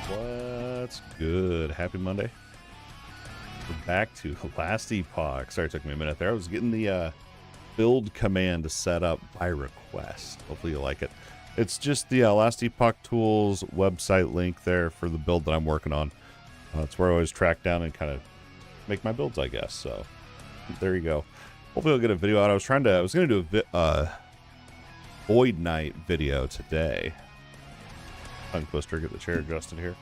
What's good? Happy Monday. We're back to last Epoch. Sorry, it took me a minute there. I was getting the build command to set up by request. Hopefully you like it. It's just the last Epoch Tools website link there for the build that I'm working on. It's where I always track down and kind of make my builds, I guess. So there you go. Hopefully I'll get a video out. I was going to do a Void Knight video today. Tongue twister, get the chair adjusted here.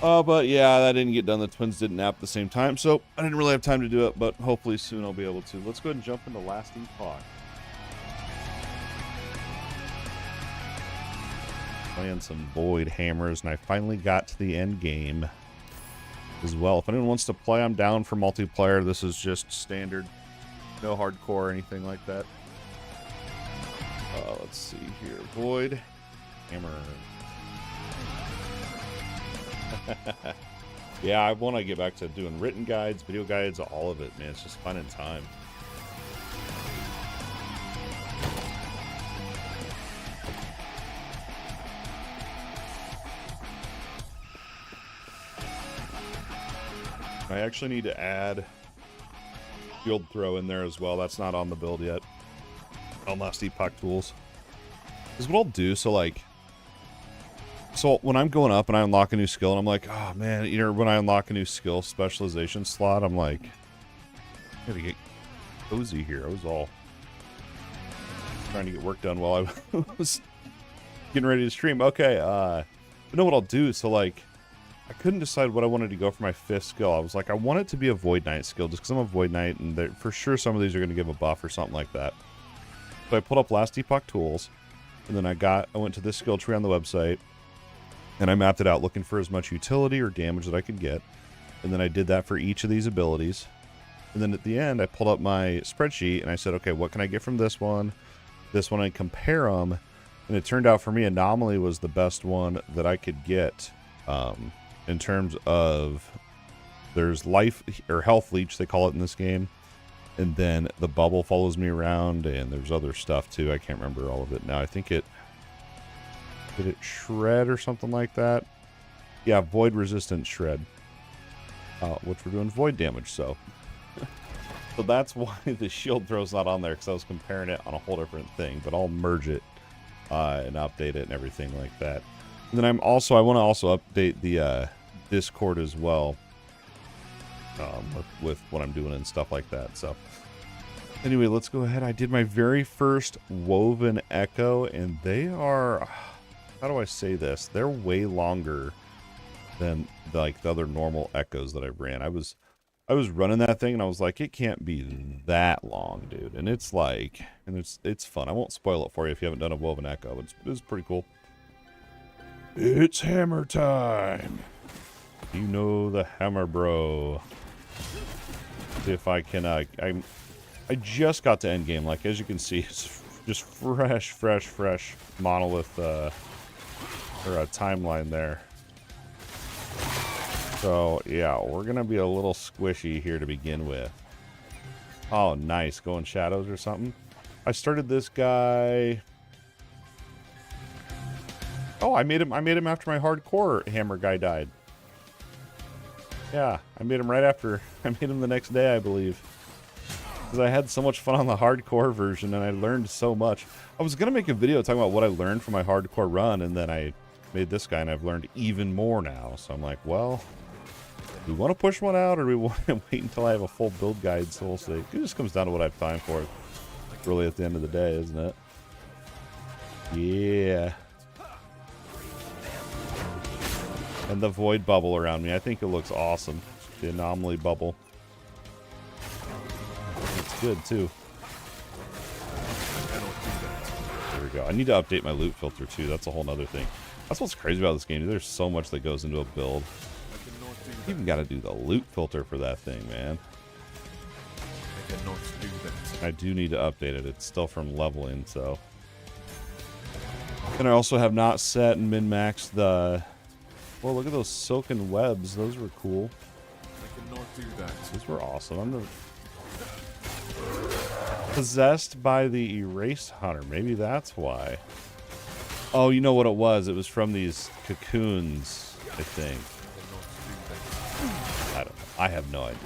But yeah, that didn't get done. The twins didn't nap at the same time, so I didn't really have time to do it, but hopefully soon I'll be able to. Let's go ahead and jump into last Epoch. Playing some Void Hammers, and I finally got to the end game as well. If anyone wants to play, I'm down for multiplayer. This is just standard, no hardcore or anything like that. Let's see here. Void Hammer. Yeah, I want to get back to doing written guides, video guides, all of it, man. It's just fun and time. I actually need to add field throw in there as well. That's not on the build yet. On last Epoch Tools. This is what I'll do, so when I'm going up and I unlock a new skill, and I'm like, oh man, you know, when I unlock a new skill specialization slot, I'm like, I gotta get cozy here. I was all trying to get work done while I was getting ready to stream. Okay, I know what I'll do. So like, I couldn't decide what I wanted to go for my 5th skill. I was like, I want it to be a Void Knight skill, just because I'm a Void Knight, and for sure some of these are going to give a buff or something like that. So I pulled up last Epoch Tools, and then I went to this skill tree on the website, and I mapped it out looking for as much utility or damage that I could get. And then I did that for each of these abilities. And then at the end, I pulled up my spreadsheet and I said, okay, what can I get from this one, and compare them. And it turned out for me, Anomaly was the best one that I could get in terms of there's life or health leech, they call it in this game. And then the bubble follows me around, and there's other stuff too. I can't remember all of it now. I think did it shred or something like that? Yeah, void resistant shred. Which we're doing void damage, so. So that's why the shield throw's not on there, because I was comparing it on a whole different thing. But I'll merge it and update it and everything like that. And then I want to also update the Discord as well. With what I'm doing and stuff like that. So anyway, let's go ahead. I did my very first woven echo, and they are, how do I say this? They're way longer than like the other normal echoes that I've ran. I was running that thing and I was like, it can't be that long, dude. And it's like, and it's fun. I won't spoil it for you if you haven't done a woven echo, but it's pretty cool. It's hammer time. You know the hammer, bro. See if I can, I just got to endgame. Like, as you can see, it's just fresh monolith, or a timeline there. So, yeah, we're going to be a little squishy here to begin with. Oh, nice. Going shadows or something. I started this guy. Oh, I made him after my hardcore hammer guy died. Yeah, I made him right after. I made him the next day, I believe. Because I had so much fun on the hardcore version, and I learned so much. I was going to make a video talking about what I learned from my hardcore run, and then I made this guy, and I've learned even more now. So I'm like, well, do we want to push one out, or do we want to wait until I have a full build guide? So we'll see. It just comes down to what I have time for, really, at the end of the day, isn't it? Yeah. And the void bubble around me. I think it looks awesome. The anomaly bubble. It's good, too. There we go. I need to update my loot filter, too. That's a whole nother thing. That's what's crazy about this game, dude. There's so much that goes into a build. You even got to do the loot filter for that thing, man. I do need to update it. It's still from leveling, so. And I also have not set and min-maxed the... Well, look at those silken webs. Those were cool. I cannot do that. Those were awesome. I'm possessed by the erased hunter. Maybe that's why. Oh, you know what it was? It was from these cocoons. I think. I don't know. I have no idea.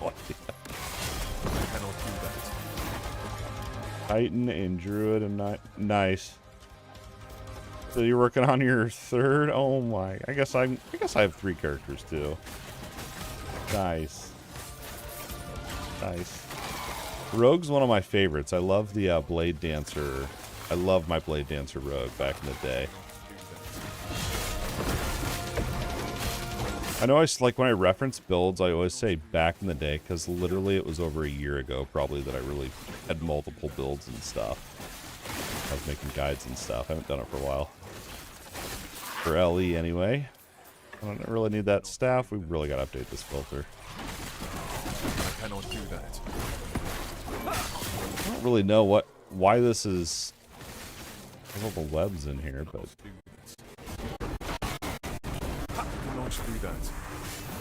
No idea. Titan and Druid and nice. So you're working on your third? Oh my! I guess I have 3 characters too. Nice. Nice. Rogue's one of my favorites. I love the Blade Dancer. I love my Blade Dancer Rogue back in the day. I know like when I reference builds, I always say back in the day because literally it was over a year ago probably that I really had multiple builds and stuff. I was making guides and stuff. I haven't done it for a while. For LE anyway. I don't really need that staff. We really got to update this filter. I cannot do that. I don't really know why this is. There's all the webs in here, but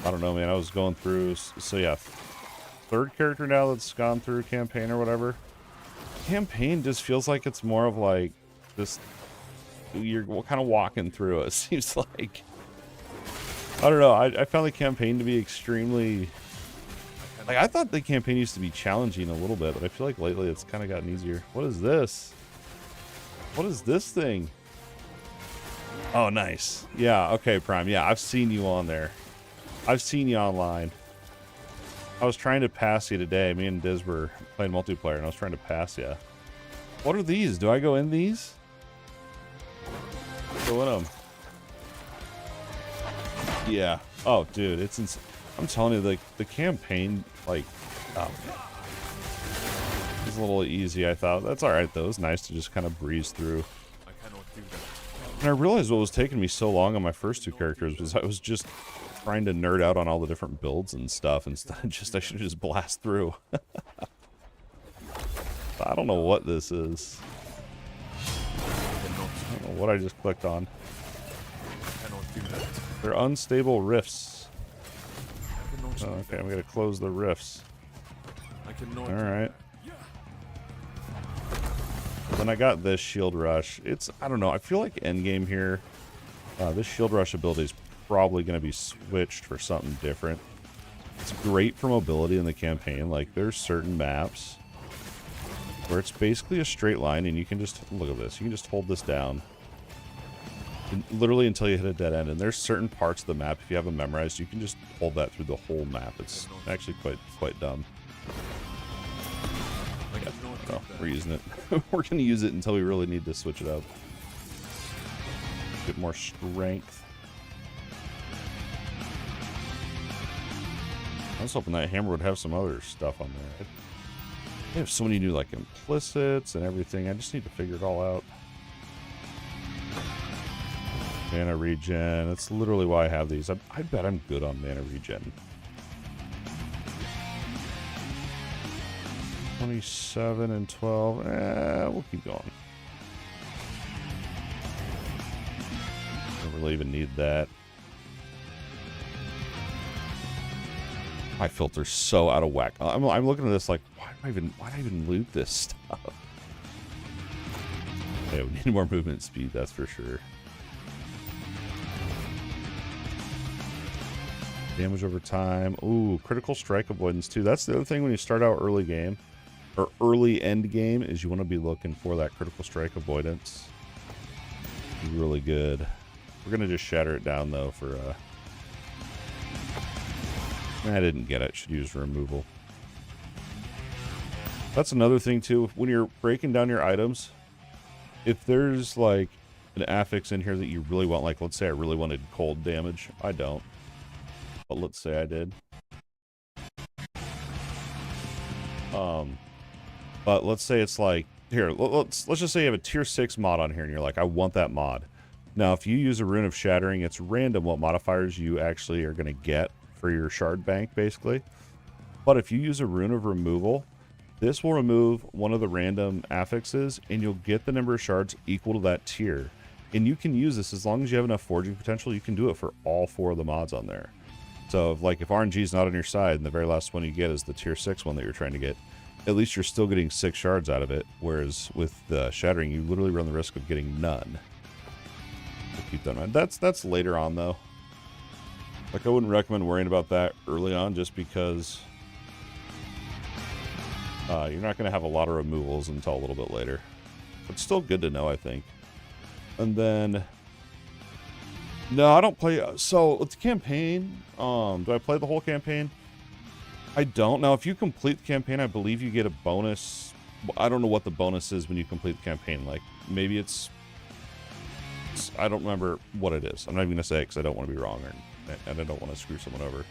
I don't know, man. I was going through, so yeah, 3rd character now that's gone through campaign or whatever. Campaign just feels like it's more of like this. You're kind of walking through it. Seems like. I don't know. I found the campaign to be extremely. Like, I thought the campaign used to be challenging a little bit, but I feel like lately it's kind of gotten easier. What is this? What is this thing? Oh, nice. Yeah, okay, Prime. Yeah, I've seen you on there. I've seen you online. I was trying to pass you today. Me and Diz were playing multiplayer, and I was trying to pass you. What are these? Do I go in these? Go in them. Yeah. Oh, dude, it's insane. I'm telling you, the campaign, like, it's a little easy, I thought. That's alright, though. It's nice to just kind of breeze through. I cannot do that. And I realized what was taking me so long on my first 2 characters was I was just trying to nerd out on all the different builds and stuff instead of just, I should just blast through. I don't know what this is. I don't know what I just clicked on. I cannot do that. They're unstable rifts. Oh, okay, I'm gonna close the rifts. Alright. Then I got this shield rush. It's, I don't know, I feel like endgame here, this shield rush ability is probably going to be switched for something different. It's great for mobility in the campaign. Like, there's certain maps where it's basically a straight line and you can just, look at this, you can just hold this down. Literally until you hit a dead end. And there's certain parts of the map, if you have them memorized, you can just hold that through the whole map. It's actually quite dumb. Yeah, so we're using it. We're going to use it until we really need to switch it up. Get more strength. I was hoping that hammer would have some other stuff on there. They have so many new, like, implicits and everything. I just need to figure it all out. Mana regen. That's literally why I have these. I bet I'm good on mana regen. 27 and 12. We'll keep going. Don't really even need that. My filter's so out of whack. I'm looking at this like, why do I even loot this stuff? Yeah, we need more movement speed, that's for sure. Damage over time. Ooh, critical strike avoidance too. That's the other thing when you start out early game, or early end game, is you want to be looking for that critical strike avoidance. Really good. We're gonna just shatter it down though for I didn't get it. Should use removal. That's another thing too. When you're breaking down your items, if there's like an affix in here that you really want, like let's say I really wanted cold damage, I don't. But let's say I did. But let's say it's like here. Let's just say you have a tier 6 mod on here, and you're like, I want that mod. Now, if you use a rune of shattering, it's random what modifiers you actually are going to get for your shard bank, basically. But if you use a rune of removal, this will remove one of the random affixes, and you'll get the number of shards equal to that tier. And you can use this as long as you have enough forging potential. You can do it for all 4 of the mods on there. So, like, if RNG is not on your side, and the very last one you get is the tier 6 one that you're trying to get, at least you're still getting 6 shards out of it. Whereas with the shattering, you literally run the risk of getting none. keep that in mind. That's later on though. Like I wouldn't recommend worrying about that early on, just because you're not going to have a lot of removals until a little bit later. It's still good to know, I think. And then, no, I don't play. So with the campaign, do I play the whole campaign? I don't. Now, if you complete the campaign, I believe you get a bonus. I don't know what the bonus is when you complete the campaign. Like maybe it's I don't remember what it is. I'm not even gonna say it because I don't want to be wrong, and I don't want to screw someone over.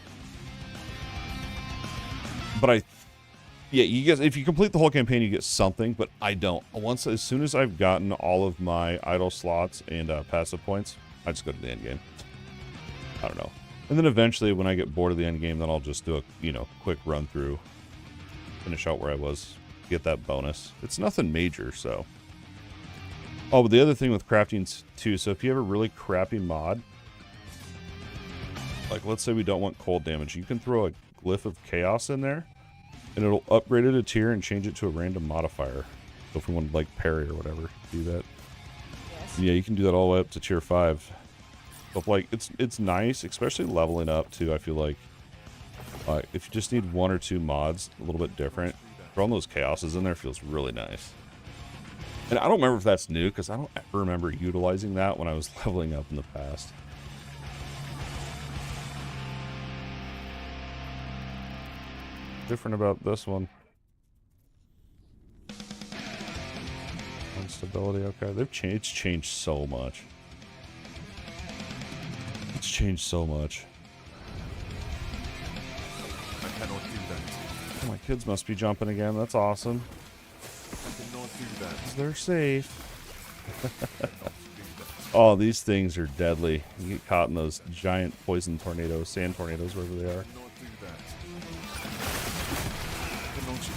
But yeah, you guys, if you complete the whole campaign, you get something, but I don't. As soon as I've gotten all of my idle slots and passive points, I just go to the end game. I don't know. And then eventually, when I get bored of the end game, then I'll just do a, quick run through, finish out where I was, get that bonus. It's nothing major, so. Oh, but the other thing with crafting too, so if you have a really crappy mod, like let's say we don't want cold damage, you can throw a glyph of chaos in there, and it'll upgrade it a tier and change it to a random modifier. So if we want like parry or whatever, do that. Yes. Yeah, you can do that all the way up to tier 5. But like it's nice, especially leveling up too. I feel like if you just need 1 or 2 mods, a little bit different, throwing those chaoses in there feels really nice. And I don't remember if that's new, because I don't ever remember utilizing that when I was leveling up in the past. Different about this one. Instability, okay. It's changed so much. It's changed so much. I cannot do that. Oh, my kids must be jumping again. That's awesome. I cannot do that. They're safe. Oh, these things are deadly. You get caught in those giant poison tornadoes, sand tornadoes, wherever they are.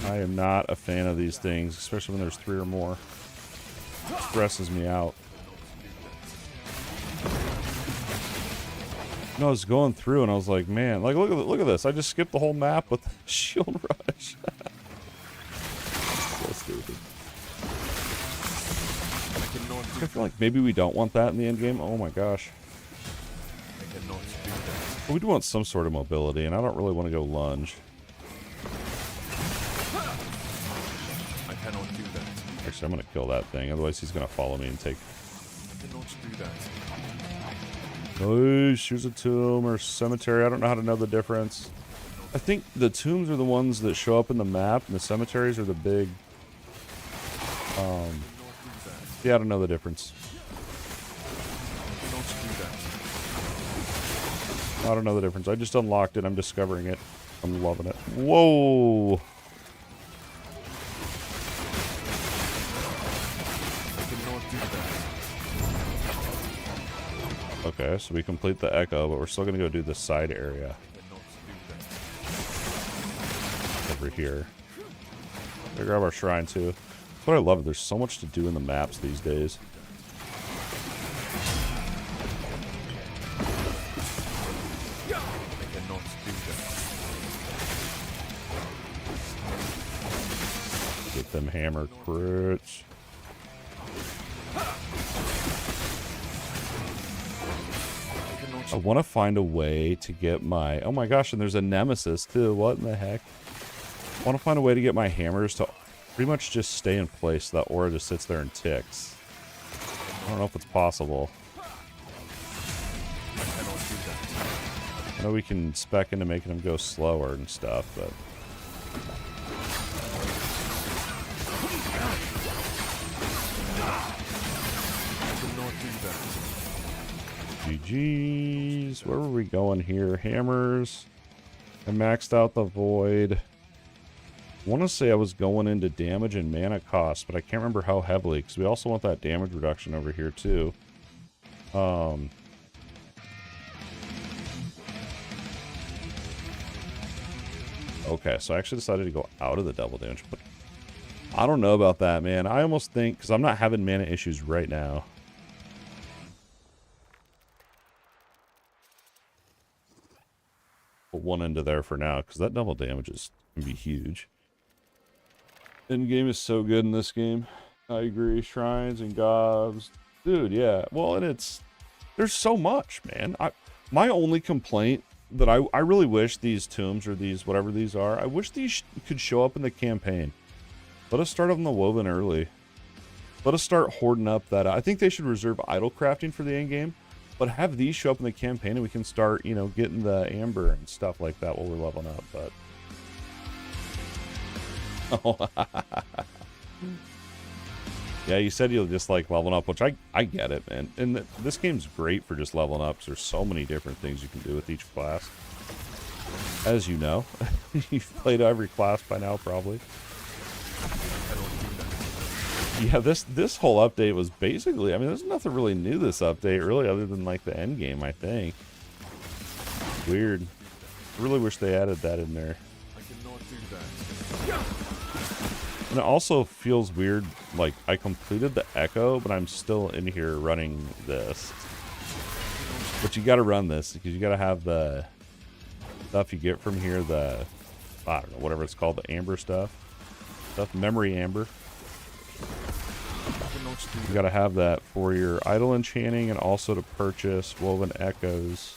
I am not a fan of these things, especially when there's 3 or more. It stresses me out. No, I was going through and I was like, man, like look at this. I just skipped the whole map with shield rush. So stupid. I feel like maybe we don't want that in the end game. Oh my gosh. But we do want some sort of mobility, and I don't really want to go lunge. I cannot do that. Actually, I'm going to kill that thing. Otherwise, he's going to follow me and take. I cannot do that. Oh, here's a tomb or cemetery. I don't know how to know the difference. I think the tombs are the ones that show up in the map, and the cemeteries are the big. Yeah, I don't know the difference. I don't know the difference. I just unlocked it. I'm discovering it. I'm loving it. Whoa! Okay, so we complete the echo, but we're still going to go do the side area. Over here. Gotta grab our shrine too. That's what I love. There's so much to do in the maps these days. Get them hammer crits. I want to find a way to get my... Oh my gosh, and there's a nemesis too. What in the heck? I want to find a way to get my hammers to pretty much just stay in place so that aura just sits there and ticks. I don't know if it's possible. I know we can spec into making them go slower and stuff, but... GG's. Where were we going here? Hammers. I maxed out the void. I want to say I was going into damage and mana cost, but I can't remember how heavily, because we also want that damage reduction over here too. Okay, so I actually decided to go out of the double damage, but I don't know about that, man. I almost think, because I'm not having mana issues right now. Put one into there for now, because that double damage is going to be huge. Endgame is so good in this game. I agree. Shrines and gobs. Dude, yeah. Well, and it's... There's so much, man. My only complaint that I really wish these tombs or these whatever these are, I wish these could show up in the campaign. Let us start on the woven early. Let us start hoarding up that. I think they should reserve idol crafting for the end game, but have these show up in the campaign and we can start, you know, getting the amber and stuff like that while we're leveling up. But yeah, you said you'll just like leveling up, which I get it, man. And this game's great for just leveling up. 'Cause there's so many different things you can do with each class. As you know, you've played every class by now, probably. Yeah, this whole update was basically, I mean, there's nothing really new this update, really, other than like the end game, I think. Weird. I really wish they added that in there. I cannot do that. And it also feels weird, like I completed the Echo, but I'm still in here running this. But you gotta run this, because you gotta have the stuff you get from here, the, I don't know, whatever it's called, the amber stuff. Memory amber. You gotta have that for your idol enchanting and also to purchase woven echoes.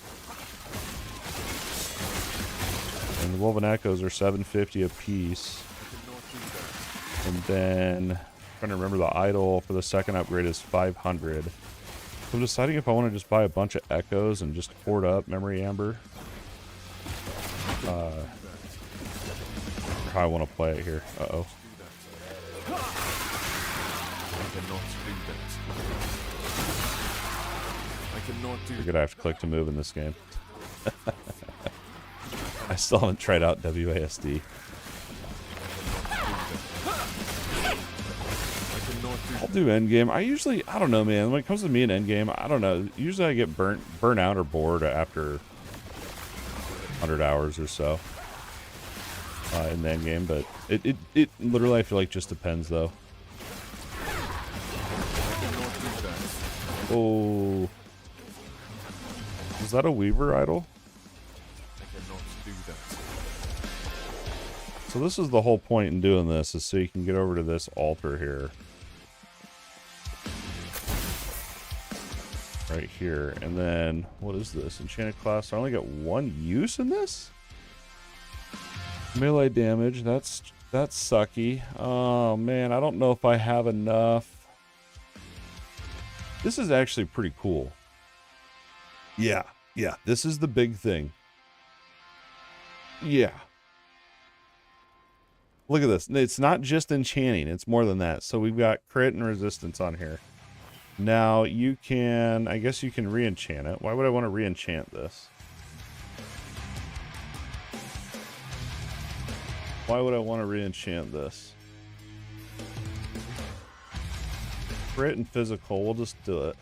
And the woven echoes are $7.50 a piece. And then I'm trying to remember, the idol for the second upgrade is $500. So I'm deciding if I want to just buy a bunch of echoes and just hoard up memory amber. Or how I want to play it here. Uh-oh. You're gonna have to click to move in this game. I still haven't tried out WASD. I'll do endgame. I don't know, man. When it comes to me in endgame, I don't know. Usually I get burnt out or bored after 100 hours or so in the endgame, but it literally, I feel like, just depends though. Oh, is that a Weaver idol? I cannot do that. So this is the whole point in doing this, is so you can get over to this altar here. Right here. And then, what is this? Enchanted class. I only got one use in this? Melee damage. That's sucky. Oh, man. I don't know if I have enough. This is actually pretty cool. Yeah. This is the big thing. Yeah. Look at this. It's not just enchanting. It's more than that. So we've got crit and resistance on here. Now you can, I guess you can re-enchant it. Why would I want to re-enchant this? Why would I want to re-enchant this? Crit and physical, we'll just do it.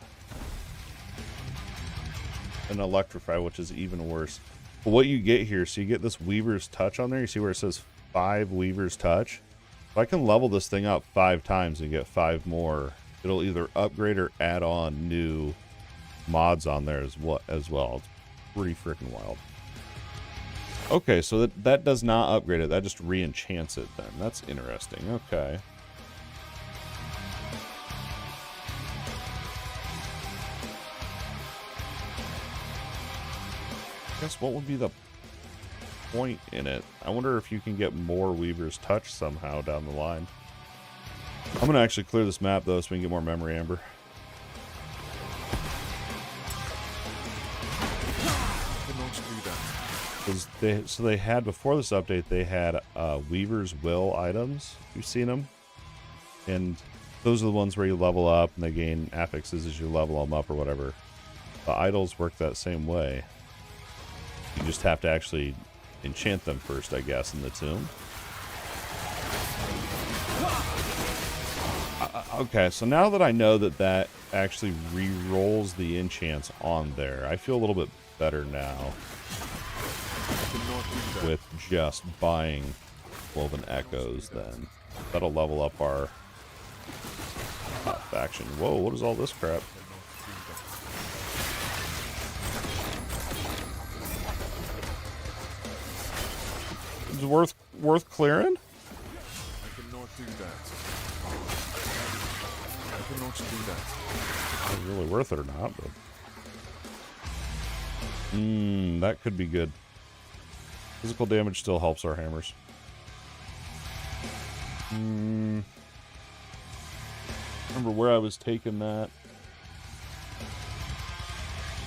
And electrify, which is even worse. But what you get here, so you get this Weaver's Touch on there. You see where it says 5 Weaver's Touch? If I can level this thing up 5 times and get 5 more, it'll either upgrade or add on new mods on there as well. It's pretty freaking wild. Okay, so that does not upgrade it. That just re-enchants it then. That's interesting. Okay. I guess what would be the point in it? I wonder if you can get more Weaver's Touch somehow down the line. I'm going to actually clear this map, though, so we can get more memory amber. So they had, before this update, they had Weaver's Will items. You've seen them? And those are the ones where you level up and they gain affixes as you level them up or whatever. The idols work that same way. You just have to actually enchant them first, I guess, in the tomb. Okay, so now that I know that that actually re-rolls the enchants on there, I feel a little bit better now with just buying Woven Echoes then. That'll level up our faction. Whoa, what is all this crap? Is it worth clearing? I cannot do that. I cannot do that. Is it really worth it or not? But That could be good. Physical damage still helps our hammers. Remember where I was taking that.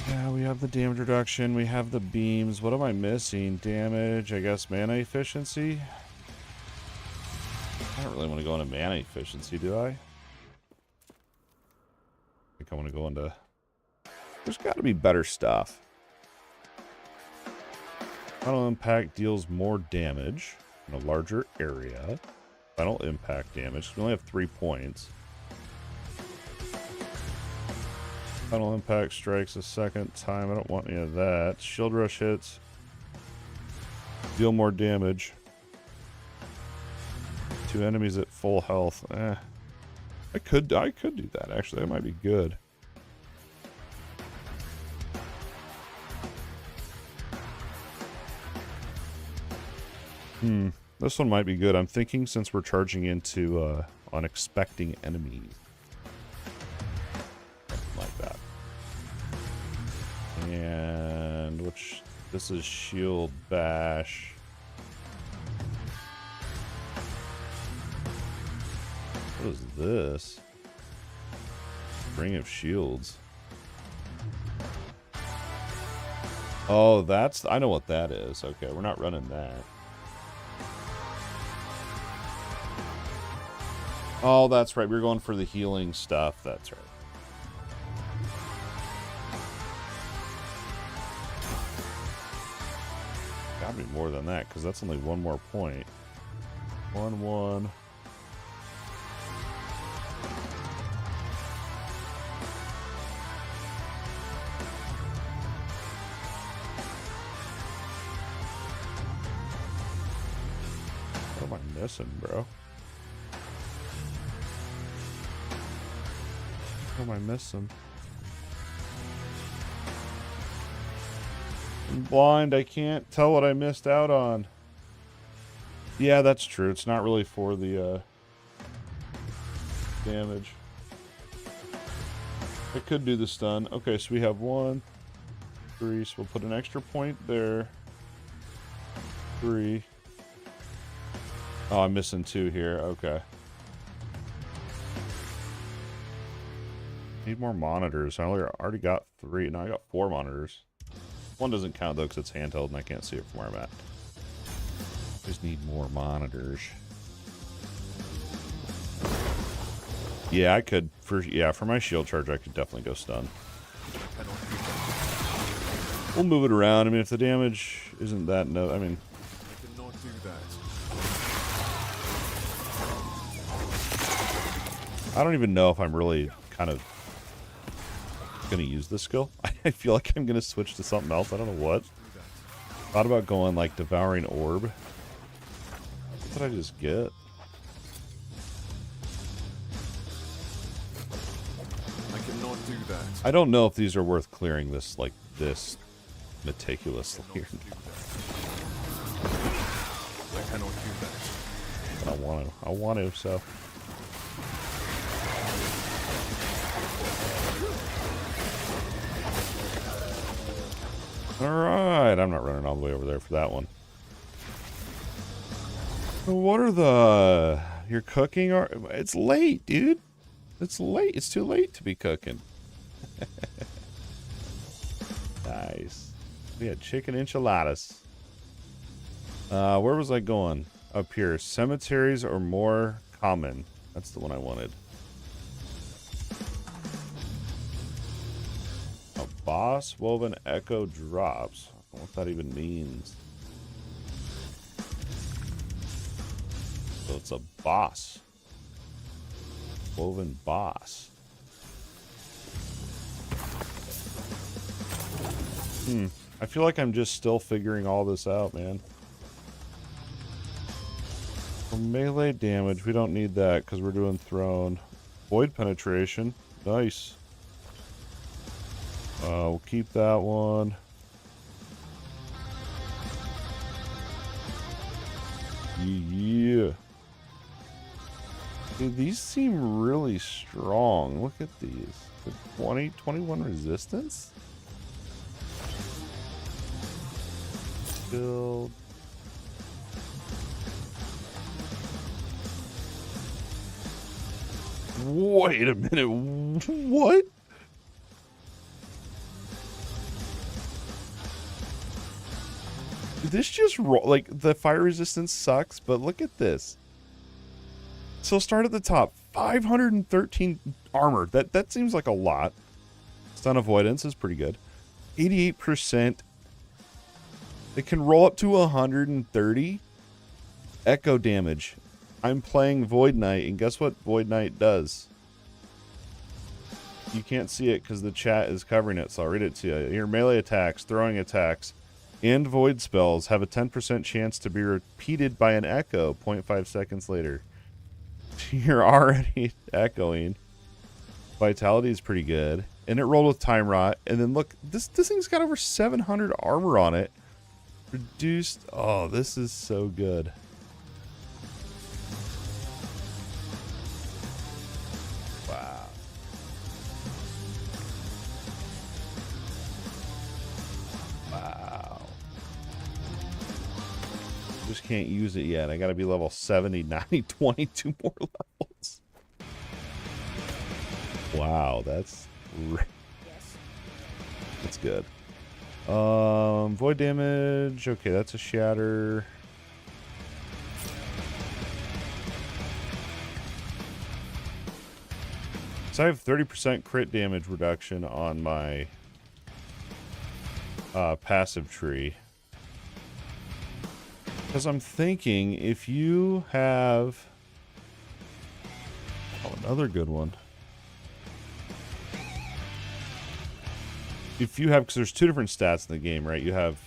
Yeah, we have the damage reduction. We have the beams. What am I missing? Damage, I guess mana efficiency. I don't really want to go into mana efficiency, do I? I think I want to go into... There's got to be better stuff. Final impact deals more damage in a larger area. Final impact damage. We only have 3 points. Final impact strikes a second time. I don't want any of that. Shield rush hits. Deal more damage. 2 enemies at full health. I could do that actually. That might be good. This one might be good. I'm thinking since we're charging into unexpecting enemies. Something like that. And which this is shield bash. What is this? Ring of Shields. Oh, that's... I know what that is. Okay, we're not running that. Oh, that's right. We're going for the healing stuff. That's right. Gotta be more than that, because that's only 1 more point. 1-1. What am I missing, bro? What am I missing? I'm blind. I can't tell what I missed out on. Yeah, that's true. It's not really for the damage. I could do the stun. Okay, so we have 1, 3. So we'll put an extra point there. 3. Oh, I'm missing 2 here. Okay. Need more monitors. I already got 3. No, I got 4 monitors. 1 doesn't count though because it's handheld and I can't see it from where I'm at. Just need more monitors. Yeah, I could. For my shield charge, I could definitely go stun. We'll move it around. I mean, if the damage isn't that I mean. I cannot do that. I don't even know if I'm really kind of gonna use this skill. I feel like I'm gonna switch to something else. I don't know what. Thought about going like Devouring Orb. What did I just get? I cannot do that. I don't know if these are worth clearing this like this meticulously. I cannot do that. I want to. I want to. So. Alright, I'm not running all the way over there for that one. So what are the... You're cooking? Or it's late, dude. It's late. It's too late to be cooking. Nice. We had chicken enchiladas. Where was I going? Up here. Cemeteries are more common. That's the one I wanted. Boss woven echo drops. I don't know what that even means. So it's a boss. Woven boss. I feel like I'm just still figuring all this out, man. For melee damage, we don't need that because we're doing thrown. Void penetration. Nice. We'll keep that one. Yeah. Dude, these seem really strong. Look at these. The 21 resistance? Build. Wait a minute. What? Did this just roll? Like, the fire resistance sucks, but look at this. So start at the top. 513 armor. That seems like a lot. Stun avoidance is pretty good. 88%. It can roll up to 130. Echo damage. I'm playing Void Knight, and guess what Void Knight does? You can't see it because the chat is covering it, so I'll read it to you. Your melee attacks, throwing attacks, and void spells have a 10% chance to be repeated by an echo 0.5 seconds later. You're already echoing. Vitality is pretty good. And it rolled with Time Rot. And then look, this thing's got over 700 armor on it. Reduced. Oh, this is so good. Wow. Wow. Just can't use it yet. I gotta be level 70, 90, 22 more levels. Wow, that's good. Void damage. Okay, that's a shatter. So I have 30% crit damage reduction on my passive tree. Because I'm thinking if you have... Oh, another good one. If you have... Because there's two different stats in the game, right? You have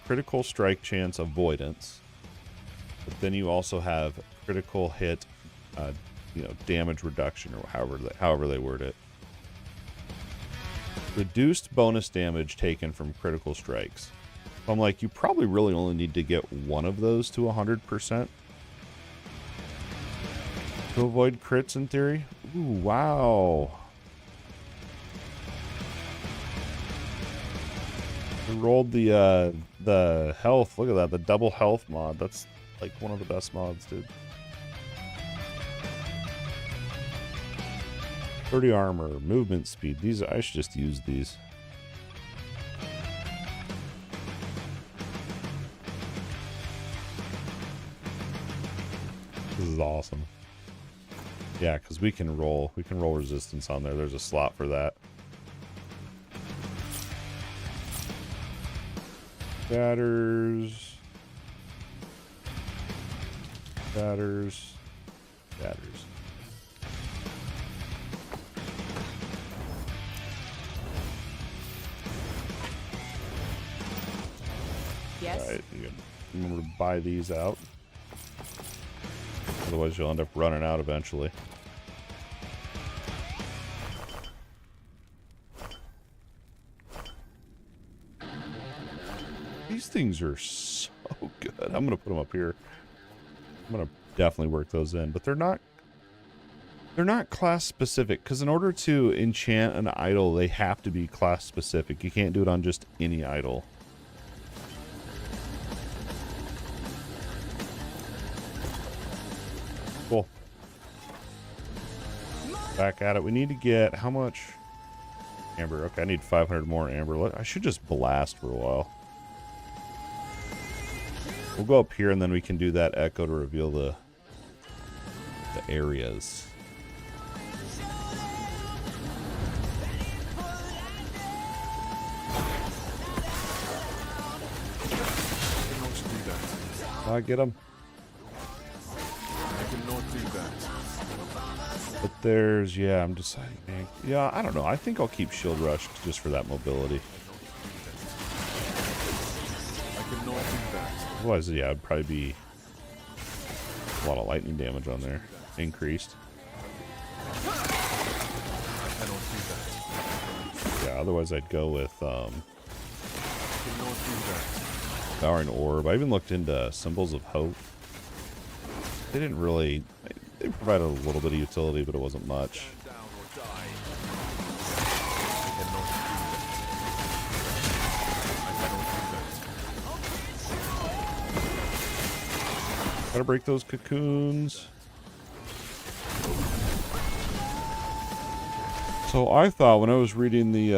critical strike chance avoidance. But then you also have critical hit, damage reduction, or however they word it. Reduced bonus damage taken from critical strikes. I'm like, you probably really only need to get one of those to 100%. To avoid crits in theory. Ooh, wow. We rolled the health. Look at that, the double health mod. That's like one of the best mods, dude. 30 armor, movement speed. These I should just use these. This is awesome. Yeah, because we can roll resistance on there. There's a slot for that. Batters. Batters. Batters. Yes. All right, you remember to buy these out. Otherwise, you'll end up running out eventually. These things are so good. I'm going to put them up here. I'm going to definitely work those in, but they're not class specific, because in order to enchant an idol, they have to be class specific. You can't do it on just any idol. Cool. Back at it. We need to get how much amber? Okay, I need 500 more amber. I should just blast for a while. We'll go up here and then we can do that echo to reveal the areas. Get him. I cannot do that. But there's, yeah, I'm deciding. Yeah, I don't know. I think I'll keep Shield Rush just for that mobility. I cannot do that. Otherwise, yeah, it'd probably be a lot of lightning damage on there. Increased. I cannot do that. Yeah, otherwise I'd go with I cannot do that. Devouring Orb. I even looked into Symbols of Hope. They didn't really... They provided a little bit of utility, but it wasn't much. Down or die. I cannot do that. I cannot do that. Gotta break those cocoons. So I thought when I was reading the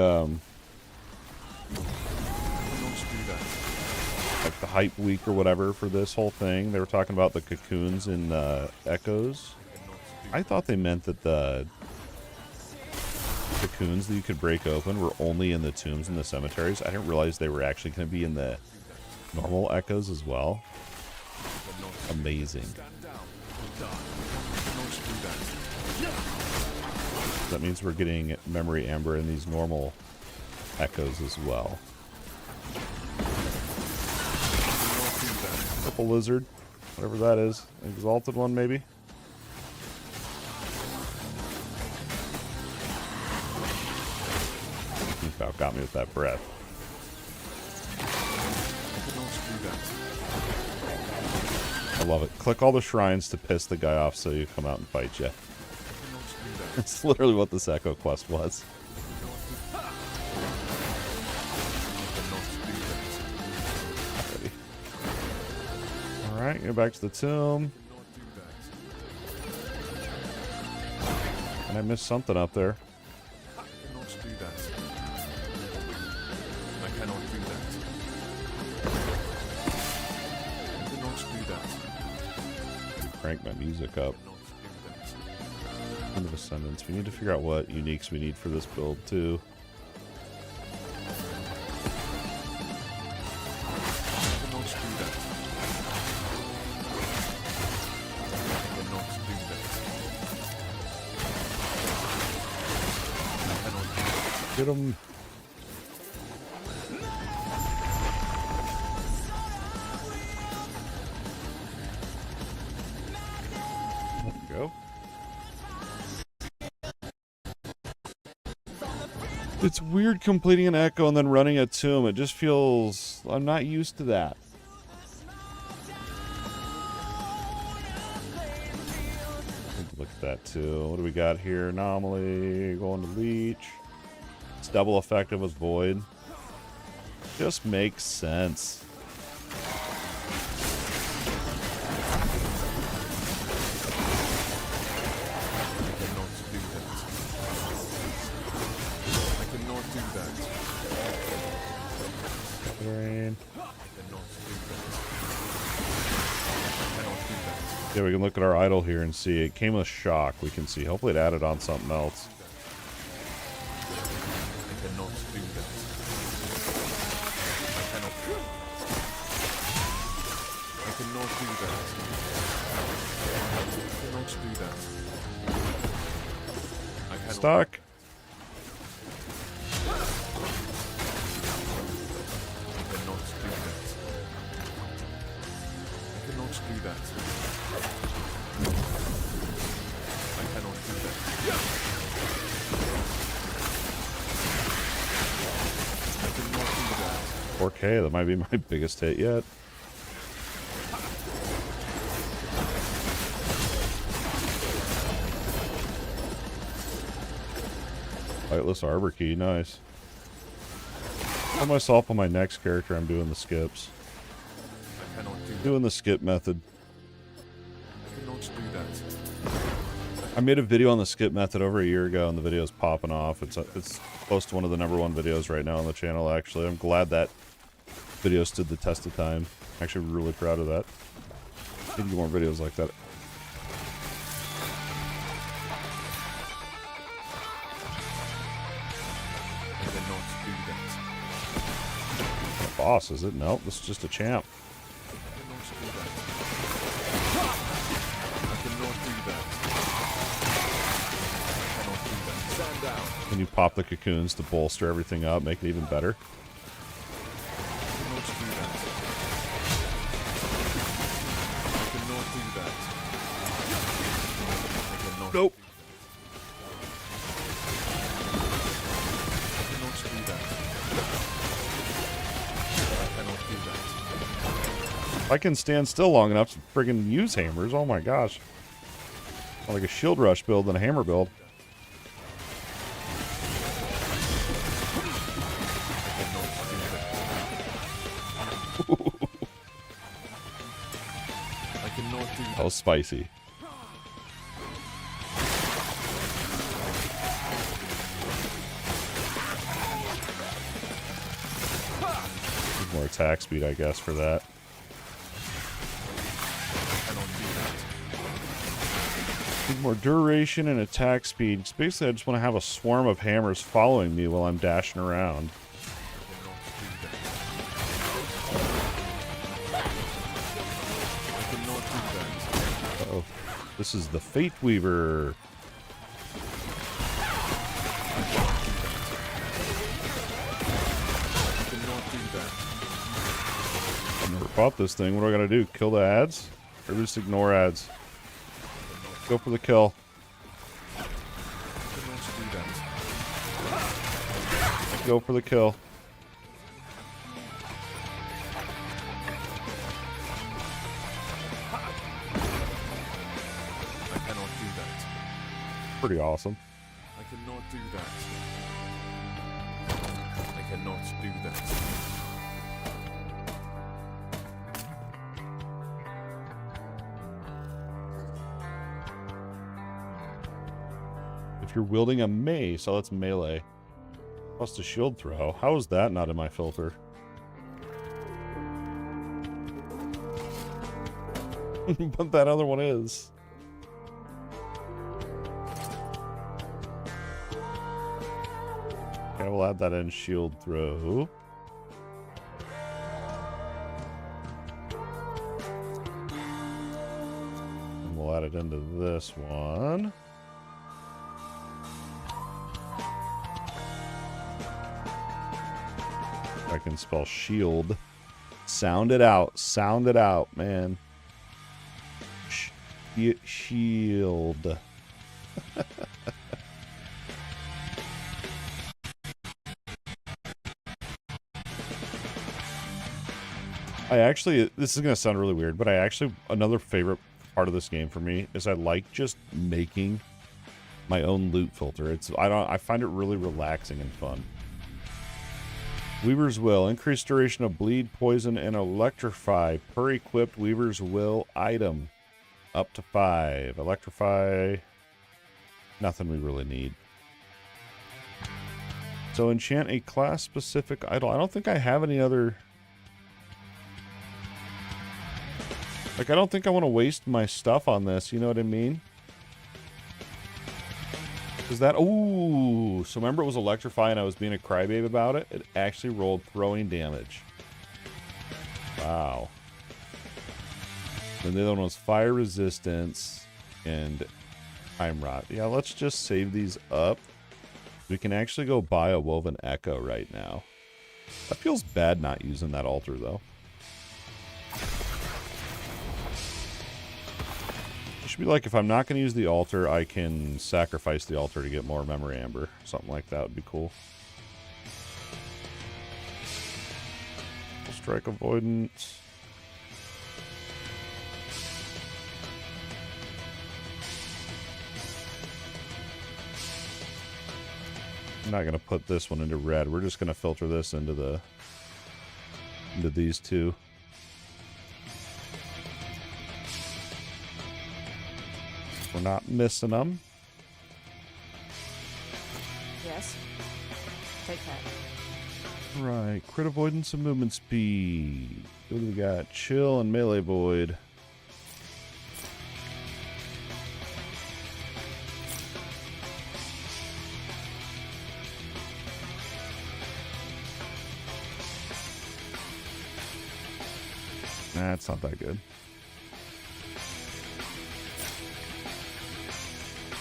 like the hype week or whatever for this whole thing, they were talking about the cocoons in Echoes. I thought they meant that the cocoons that you could break open were only in the tombs and the cemeteries. I didn't realize they were actually going to be in the normal Echoes as well. Amazing. That means we're getting Memory Amber in these normal Echoes as well. Purple Lizard, whatever that is. Exalted one, maybe? About got me with that breath. I love it. Click all the shrines to piss the guy off so you come out and fight you. It's literally what this Echo quest was. Alright, go back to the tomb. And I missed something up there. Crank my music up. End of Ascendance. We need to figure out what uniques we need for this build too. Get him. Go. It's weird completing an Echo and then running a tomb. It just feels... I'm not used to that. Look at that too. What do we got here? Anomaly. Going to Leech. It's double effective with Void. Just makes sense. Yeah, we can look at our idol here and see it came with shock. We can see. Hopefully it added on something else. Stuck. Okay, that might be my biggest hit yet. Lightless Arbor Key, nice. Tell myself on my next character I'm doing the skips. Doing the skip method. I made a video on the skip method over a year ago and the video's popping off. It's close to one of the #1 videos right now on the channel actually. I'm glad that video stood the test of time. I'm actually really proud of that. Need to get more videos like that. A boss, is it? Nope, this is just a champ. Can you pop the cocoons to bolster everything up, make it even better? Nope. I can stand still long enough to friggin' use hammers. Oh my gosh. Like a shield rush build and a hammer build. was spicy. More attack speed, I guess, for that. Need more duration and attack speed. Basically, I just want to have a swarm of hammers following me while I'm dashing around. Uh-oh. This is the Fate Weaver. I've never fought this thing. What do I gotta do? Kill the ads? Or just ignore ads? Go for the kill. Go for the kill. I cannot do that. Pretty awesome. I cannot do that. I cannot do that. If you're wielding a mace, so that's melee. Plus a shield throw. How is that not in my filter? But that other one is. Okay, we'll add that in shield throw. And we'll add it into this one. I can spell shield. Sound it out. Sound it out, man. Shield. I actually, this is going to sound really weird, but I actually, another favorite part of this game for me is I like just making my own loot filter. I find it really relaxing and fun. Weaver's Will. Increase duration of bleed, poison, and electrify per equipped Weaver's Will item. Up to 5. Electrify. Nothing we really need. So enchant a class-specific idol. I don't think I have any other... Like, I don't think I want to waste my stuff on this. You know what I mean? Is that... Ooh! So remember it was electrify and I was being a crybabe about it? It actually rolled throwing damage. Wow. And the other one was fire resistance and time rot. Yeah, let's just save these up. We can actually go buy a woven echo right now. That feels bad not using that altar, though. It should be like, if I'm not going to use the altar, I can sacrifice the altar to get more memory amber. Something like that would be cool. Strike avoidance. I'm not going to put this one into red. We're just going to filter this into these two. We're not missing them. Yes. Take that. Right. Crit avoidance and movement speed. What do we got? Chill and melee void. Nah, it's not that good.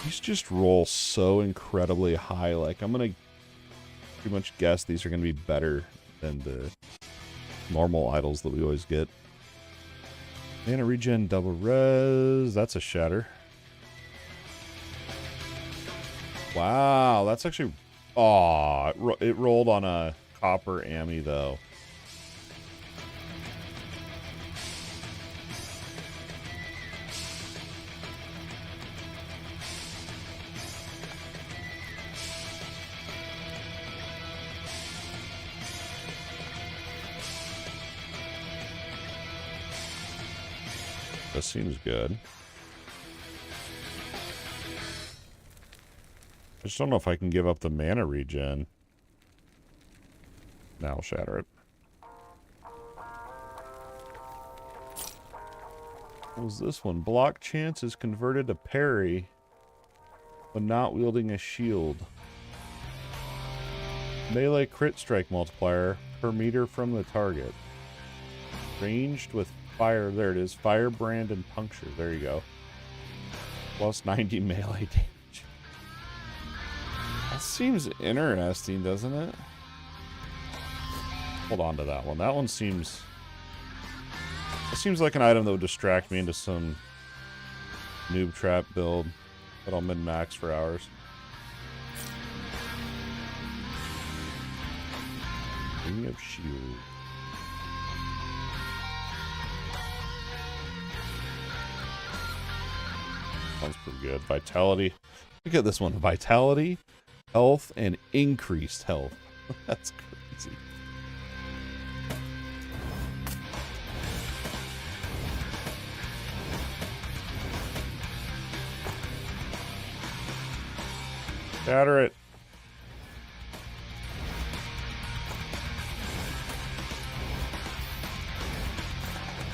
These just roll so incredibly high. Like, I'm going to pretty much guess these are going to be better than the normal idols that we always get. Mana regen, double res. That's a shatter. Wow, that's actually... Aw, it rolled on a copper Ami, though. This seems good. I just don't know if I can give up the mana regen. Now I'll shatter it. What was this one? Block chance is converted to parry, but not wielding a shield. Melee crit strike multiplier per meter from the target. Ranged with fire. There it is. Firebrand and puncture. There you go. Plus 90 melee damage. That seems interesting, doesn't it? Hold on to that one. That one seems... It seems like an item that would distract me into some noob trap build that I'll min-max for hours. Ring of Shield. Sounds pretty good. Vitality. Look at this one. Vitality, health, and increased health. That's crazy. Shatter it.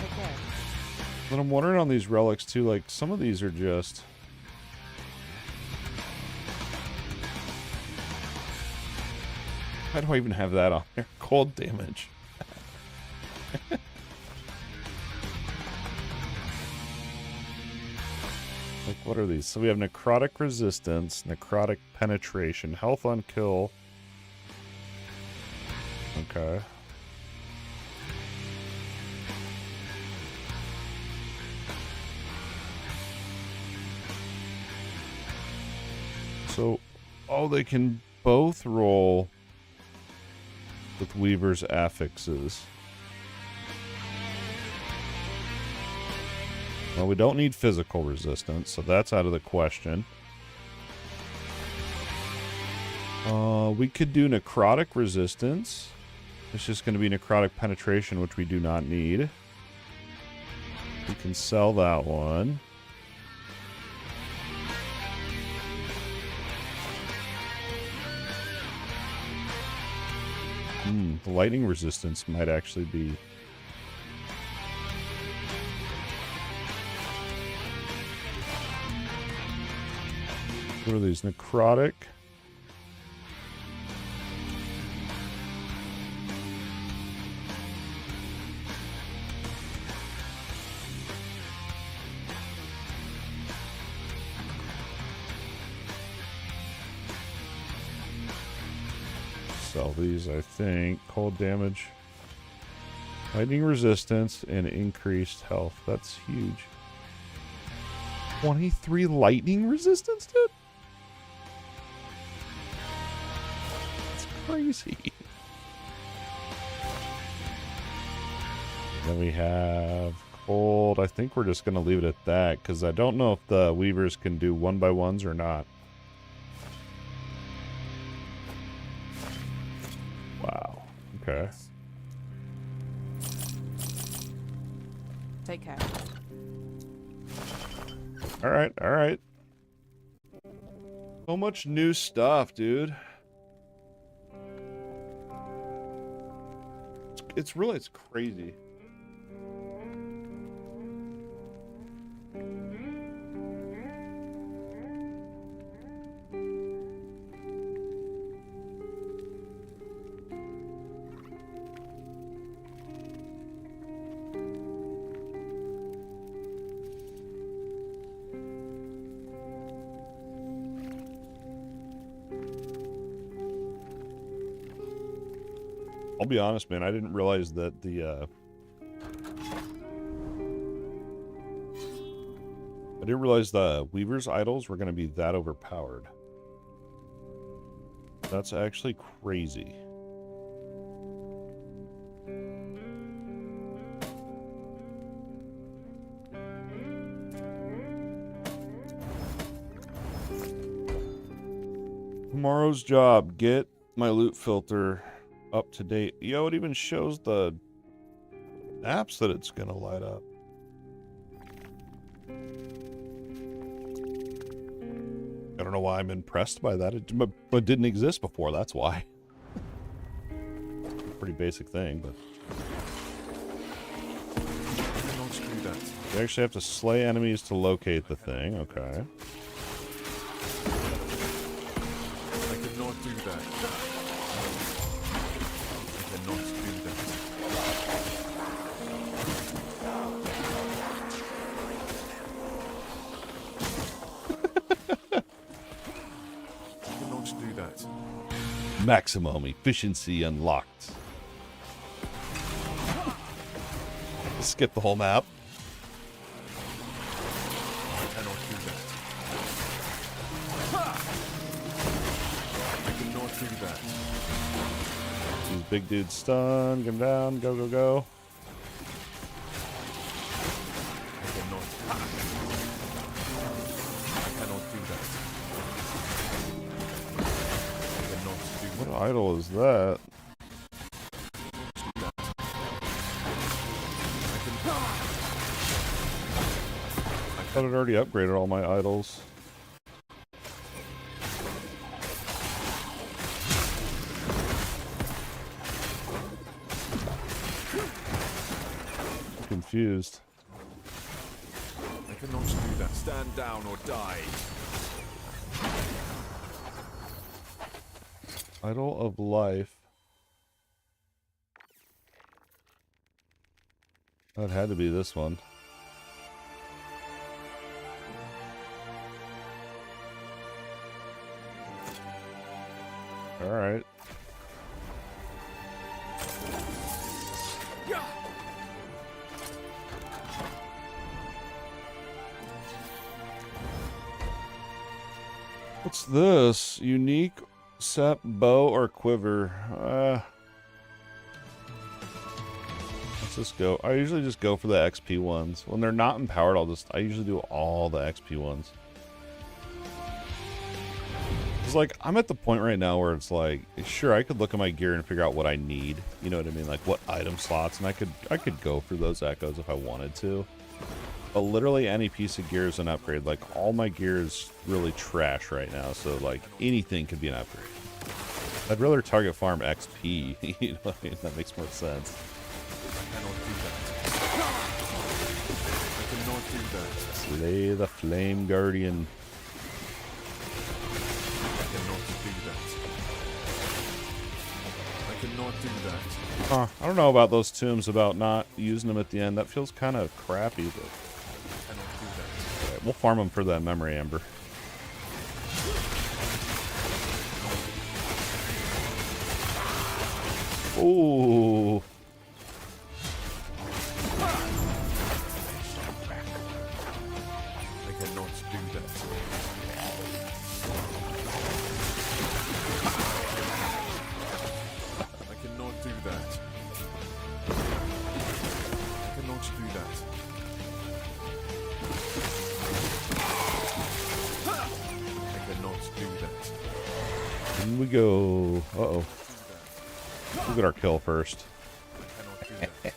Okay. But I'm wondering on these relics too, like some of these are just... Why do I even have that on there? Cold damage. Like, what are these? So we have necrotic resistance, necrotic penetration, health on kill. Okay. So, oh, they can both roll with Weaver's affixes. Well, we don't need physical resistance, so that's out of the question. We could do necrotic resistance. It's just going to be necrotic penetration, which we do not need. We can sell that one. The lightning resistance might actually be... What are these? Necrotic. Sell these, I think. Cold damage. Lightning resistance and increased health. That's huge. 23 lightning resistance, dude? That's crazy. Then we have cold. I think we're just going to leave it at that because I don't know if the weavers can do 1x1s or not. Wow. Okay. Take care. All right. All right. So much new stuff, dude. It's crazy. I'll be honest, man. I didn't realize that the Weaver's idols were going to be that overpowered. That's actually crazy. Tomorrow's job, get my loot filter up to date. Yo, it even shows the apps that it's gonna light up. don't know why I'm impressed by that. But didn't exist before, that's why. Pretty basic thing, but... I cannot do that. You actually have to slay enemies to locate the thing, okay. I cannot do that. I cannot do that. I cannot do that. Maximum efficiency unlocked. Skip the whole map. I cannot do that. I cannot do that. These big dudes stun, get him down, go, go, go. I cannot. I cannot do that. I cannot do What that. idol is that? I thought it already upgraded all my idols. I'm confused. I cannot do that. Stand down or die. Idol of life. That had to be this one. All right. What's this? Unique set bow or quiver? Let's just go. I usually just go for the XP ones. When they're not empowered, I usually do all the XP ones. It's like, I'm at the point right now where it's like, sure, I could look at my gear and figure out what I need. You know what I mean? Like what item slots, and I could go for those echoes if I wanted to. But literally any piece of gear is an upgrade. Like all my gear is really trash right now, so like anything could be an upgrade. I'd rather target farm XP. You know what I mean? That makes more sense. I cannot do that. I cannot do that. Slay the Flame Guardian. I cannot do that. I cannot do that. Huh. I don't know about those tombs about not using them at the end. That feels kind of crappy, but... I cannot do that. Alright, we'll farm them for that memory ember. Ooh. I cannot do that. I cannot do that. I cannot do that. I cannot do that. In we go. Uh-oh. We'll get our kill first. I cannot do that. I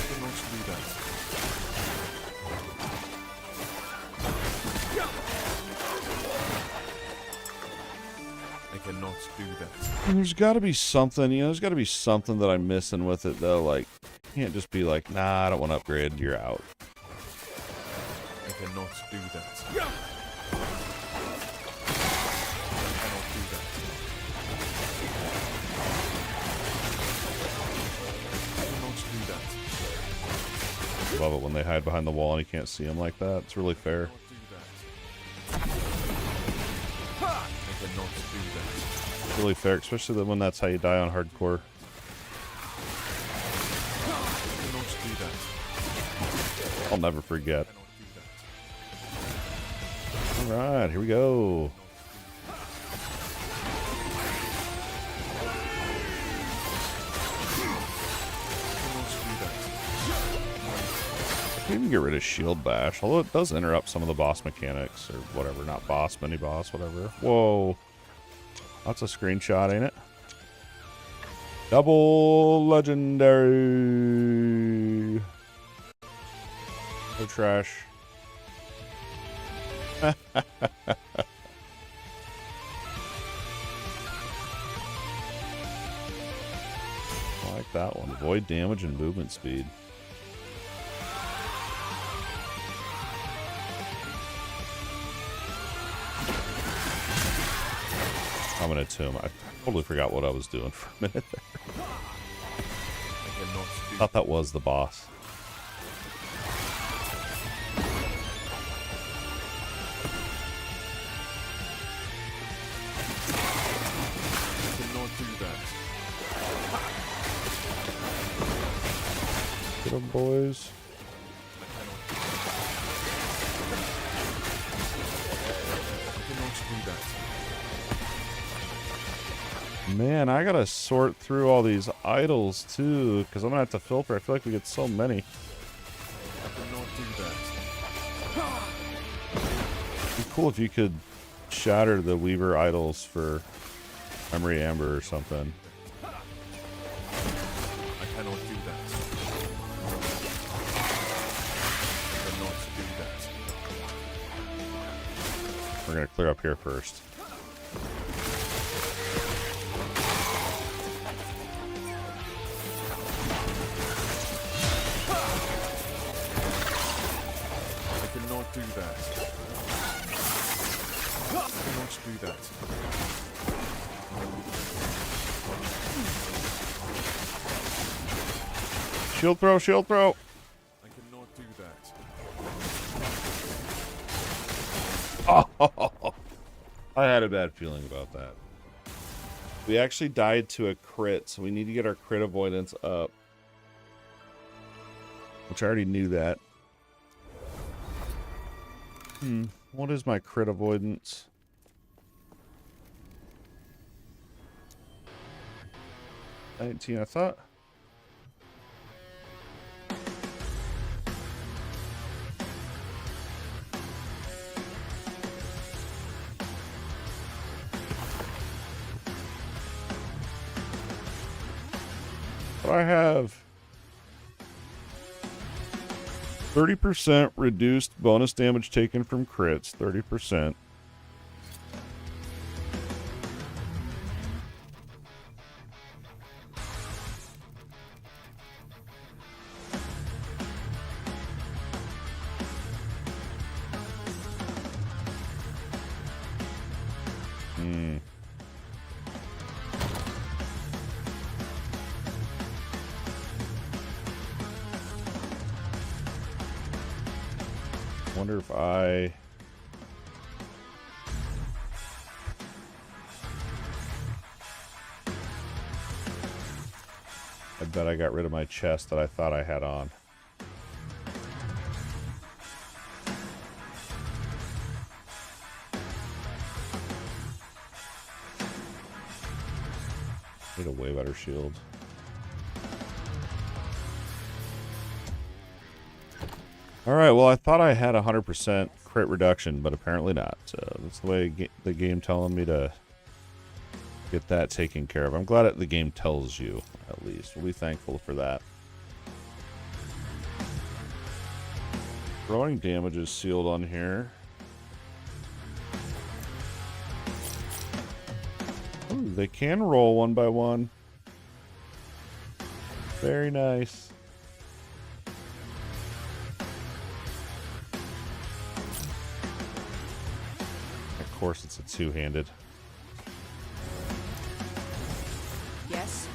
cannot do that. I cannot do that. And there's got to be something, you know, there's got to be something that I'm missing with it, though. Like, you can't just be like, nah, I don't want to upgrade, you're out. I cannot do that. I cannot do that. I cannot do that. Love it when they hide behind the wall and you can't see them like that. It's really fair. I cannot do that. It's really fair, especially when that's how you die on hardcore. I cannot do that. I'll never forget. I cannot do that. Alright, here we go. I can even get rid of shield bash, although it does interrupt some of the boss mechanics, or whatever. Not boss, mini boss, whatever. Whoa. That's a screenshot, ain't it? Double legendary. No trash. I like that one. Avoid damage and movement speed. I'm gonna tomb. I totally forgot what I was doing for a minute there. I thought that was the boss. I cannot do that. Get them, boys. I cannot do that. Man, I gotta sort through all these idols too, because I'm gonna have to filter. I feel like we get so many. I cannot do that. It'd be cool if you could shatter the Weaver idols for Memory Amber or something. I cannot do that. I cannot do that. We're gonna clear up here first. I cannot do that. I cannot do that. Shield throw, shield throw. I cannot do that. Oh, I had a bad feeling about that. We actually died to a crit, so we need to get our crit avoidance up. Which I already knew that. What is my crit avoidance? $19, I thought. But I have 30% reduced bonus damage taken from crits. 30%. Wonder if I bet I got rid of my chest that I thought I had on. Need a way better shield. Alright, well, I thought I had 100% crit reduction, but apparently not. So that's the way the game telling me to get that taken care of. I'm glad the game tells you, at least. We'll be thankful for that. Throwing damage is sealed on here. Ooh, they can roll one by one. Very nice. Of course, it's a two-handed. Yes.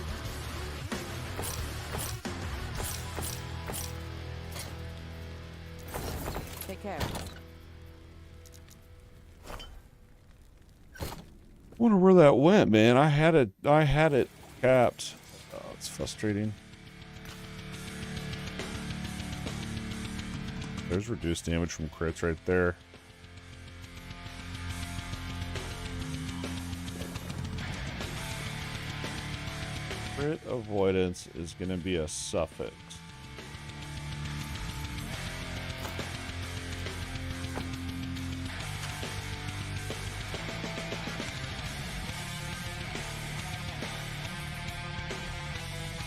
Take care. I wonder where that went, man. I had it capped. Oh, it's frustrating. There's reduced damage from crits right there. Crit avoidance is going to be a suffix.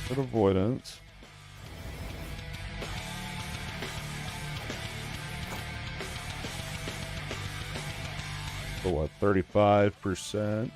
Crit avoidance. For what, 35%?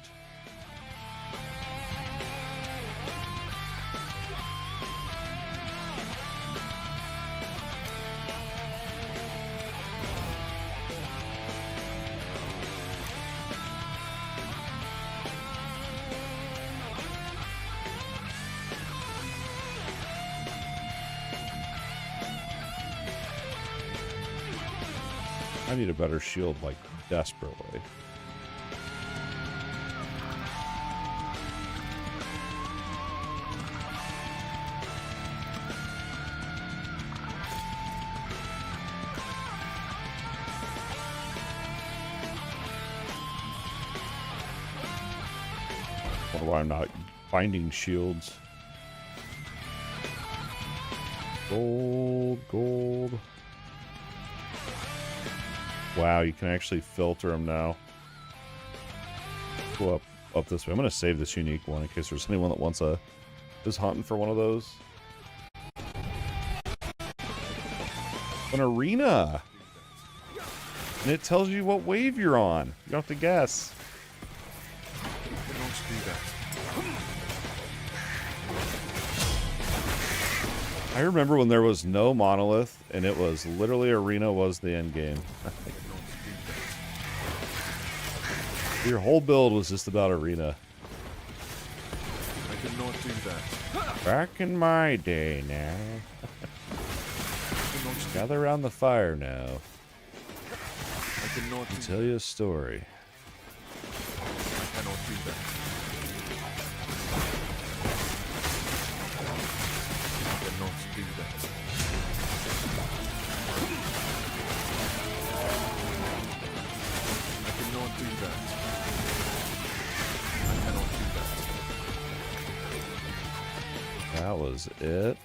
I need a better shield, like, desperately. Wonder why I'm not finding shields. Gold, gold. Wow, you can actually filter them now. Go up this way. I'm gonna save this unique one in case there's anyone that wants is hunting for one of those. An arena, and it tells you what wave you're on. You don't have to guess. I remember when there was no monolith, and it was literally arena was the end game. Your whole build was just about arena. I cannot do that. Back in my day now. Gather around the fire now. I cannot I'll tell you a story. I cannot do that. I cannot do that. I cannot do that. I cannot do that. That was it.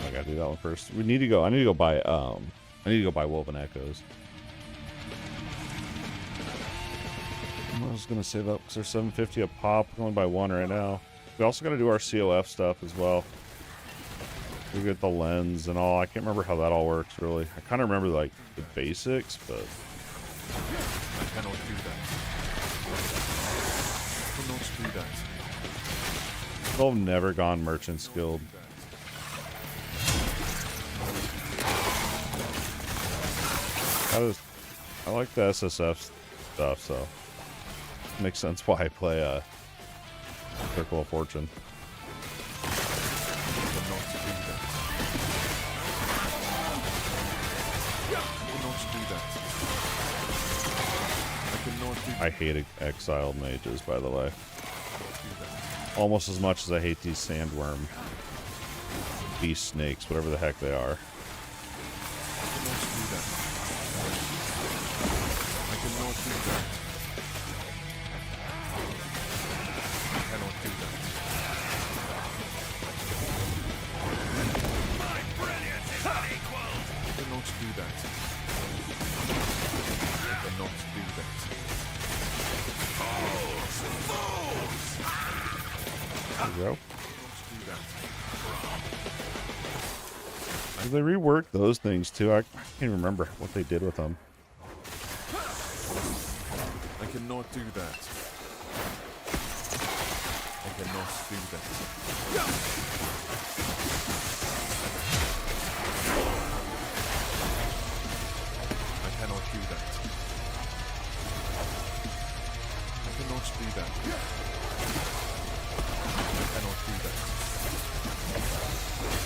I gotta do that one first. We need to go. I need to go buy. I need to go buy Woven Echoes. I was gonna save up because they're 750 a pop. We're going to buy one right now. We also got to do our COF stuff as well. We get the lens and all. I can't remember how that all works really. I kind of remember like the basics, but I cannot do that. I cannot do that. I've never gone Merchant's Guild. I like the SSF stuff, so makes sense why I play Circle of Fortune. I hate exiled mages, by the way. Almost as much as I hate these sandworm beast snakes, whatever the heck they are. I cannot do that. I cannot do that. My brilliance is unequal. I cannot do that. I cannot do that. There we go. Did they rework those things too? I can't even remember what they did with them. I cannot do that. I cannot do that. I cannot do that. I cannot do that. I cannot do that.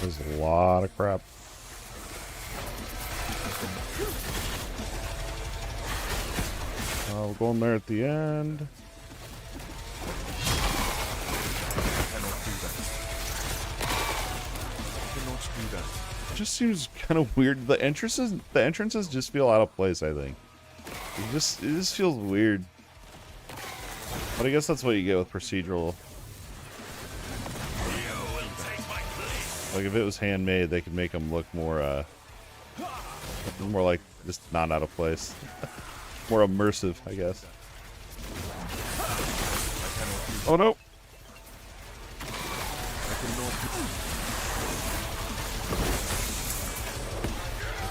There's a lot of crap. We're going there at the end. I cannot do that. I cannot do that. It just seems kind of weird. The entrances just feel out of place, I think. It just feels weird. But I guess that's what you get with procedural. Like if it was handmade, they could make them look more like just not out of place. More immersive, I guess. Oh no! I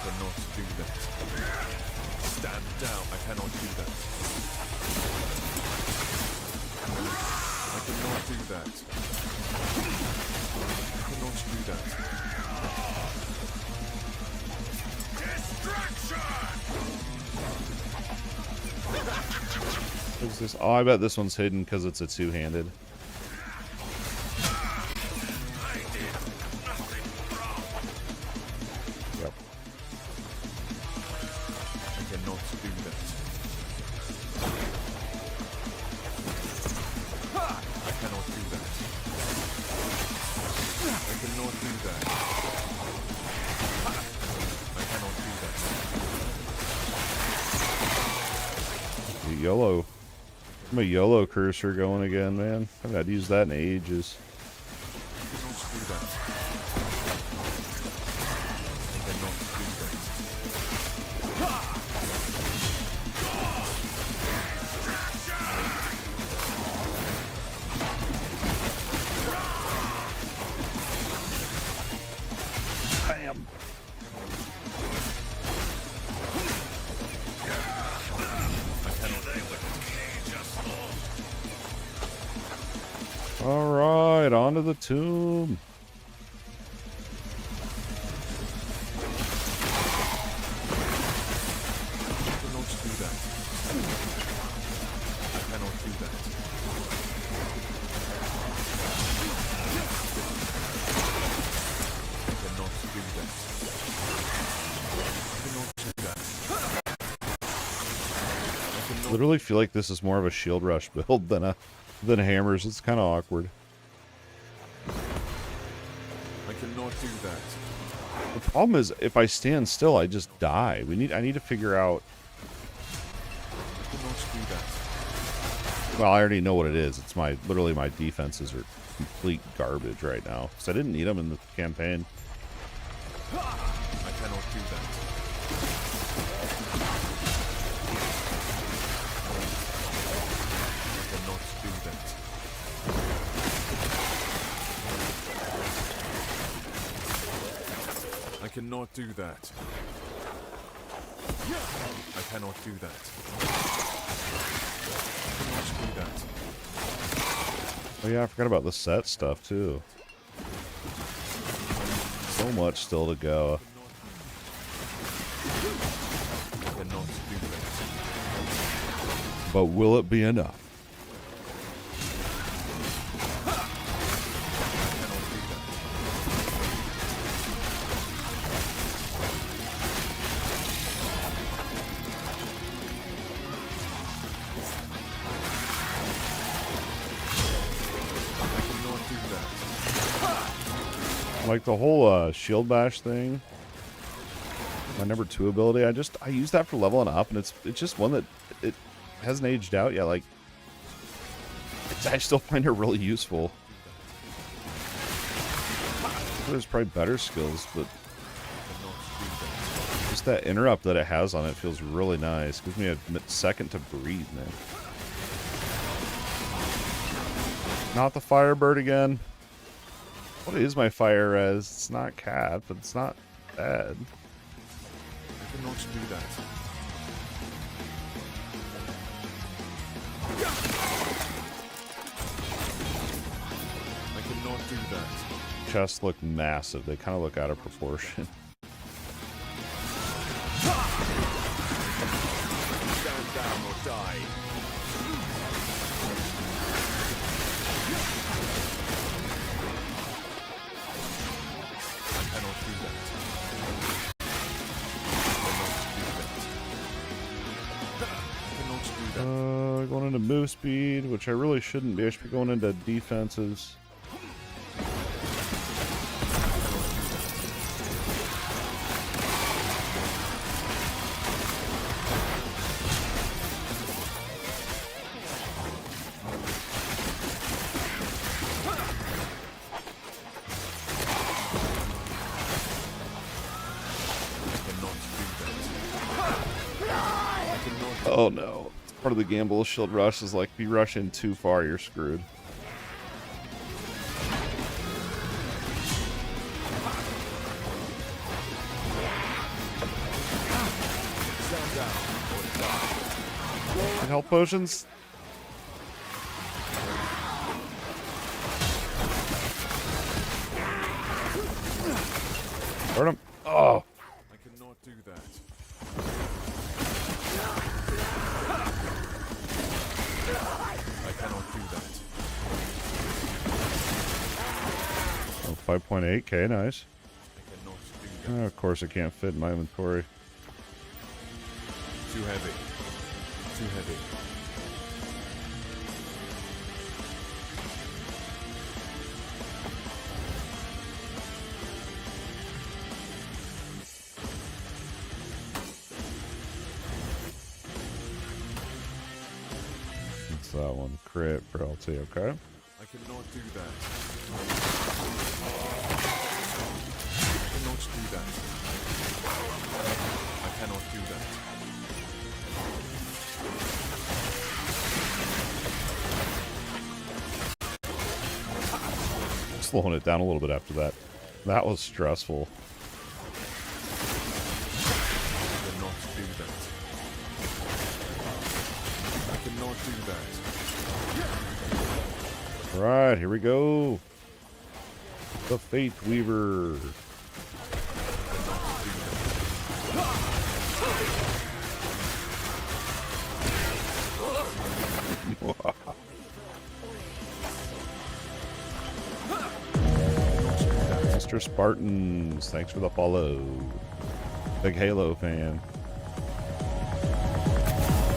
cannot do that. Stand down. I cannot do that. I cannot do that. I cannot do that. What's this? Oh, I bet this one's hidden because it's a two-handed. Yep. I cannot do that. I cannot do that. I cannot do that. I cannot do that. YOLO. I'm a YOLO cursor going again, man. I've not used that in ages. I cannot do that. I cannot do that. Bam. All right, onto the tomb. I cannot do that. I cannot do that. I cannot do that. I cannot do that. I cannot. Literally feel like this is more of a shield rush build than hammers. It's kind of awkward. I cannot do that. The problem is if I stand still, I just die. I need to figure out. I cannot do that. Well, I already know what it is. It's literally my defenses are complete garbage right now because I didn't need them in the campaign. I cannot do that. I cannot do that. I cannot do that. I cannot do that. I cannot do that. Oh yeah, I forgot about the set stuff too. So much still to go. I cannot do that. But will it be enough? Like the whole shield bash thing, my number 2 ability, I use that for leveling up, and it's just one that it hasn't aged out yet. Like, I still find her really useful. There's probably better skills, but just that interrupt that it has on it feels really nice. Gives me a second to breathe, man. Not the Firebird again. What is my fire res? It's not cat, but it's not bad. I cannot do that. I cannot do that. Chests look massive. They kind of look out of proportion. Stand down or die. I cannot do that. Going into move speed, which I really shouldn't be. I should be going into defenses. Oh no. Part of the gamble of shield rush is like, if you rush in too far, you're screwed. Need health potions? Burn him. Oh. I cannot do that. I cannot do that. Oh, 5.8k, nice. I cannot do that. Oh, of course it can't fit in my inventory. Too heavy. Too heavy. What's that one? Crit for LT, okay. I cannot do that. I cannot do that. I cannot do that. Slowing it down a little bit after that. That was stressful. I cannot do that. I cannot do that. Alright, here we go. The Faith Weaver. Mr. Spartans, thanks for the follow. Big Halo fan.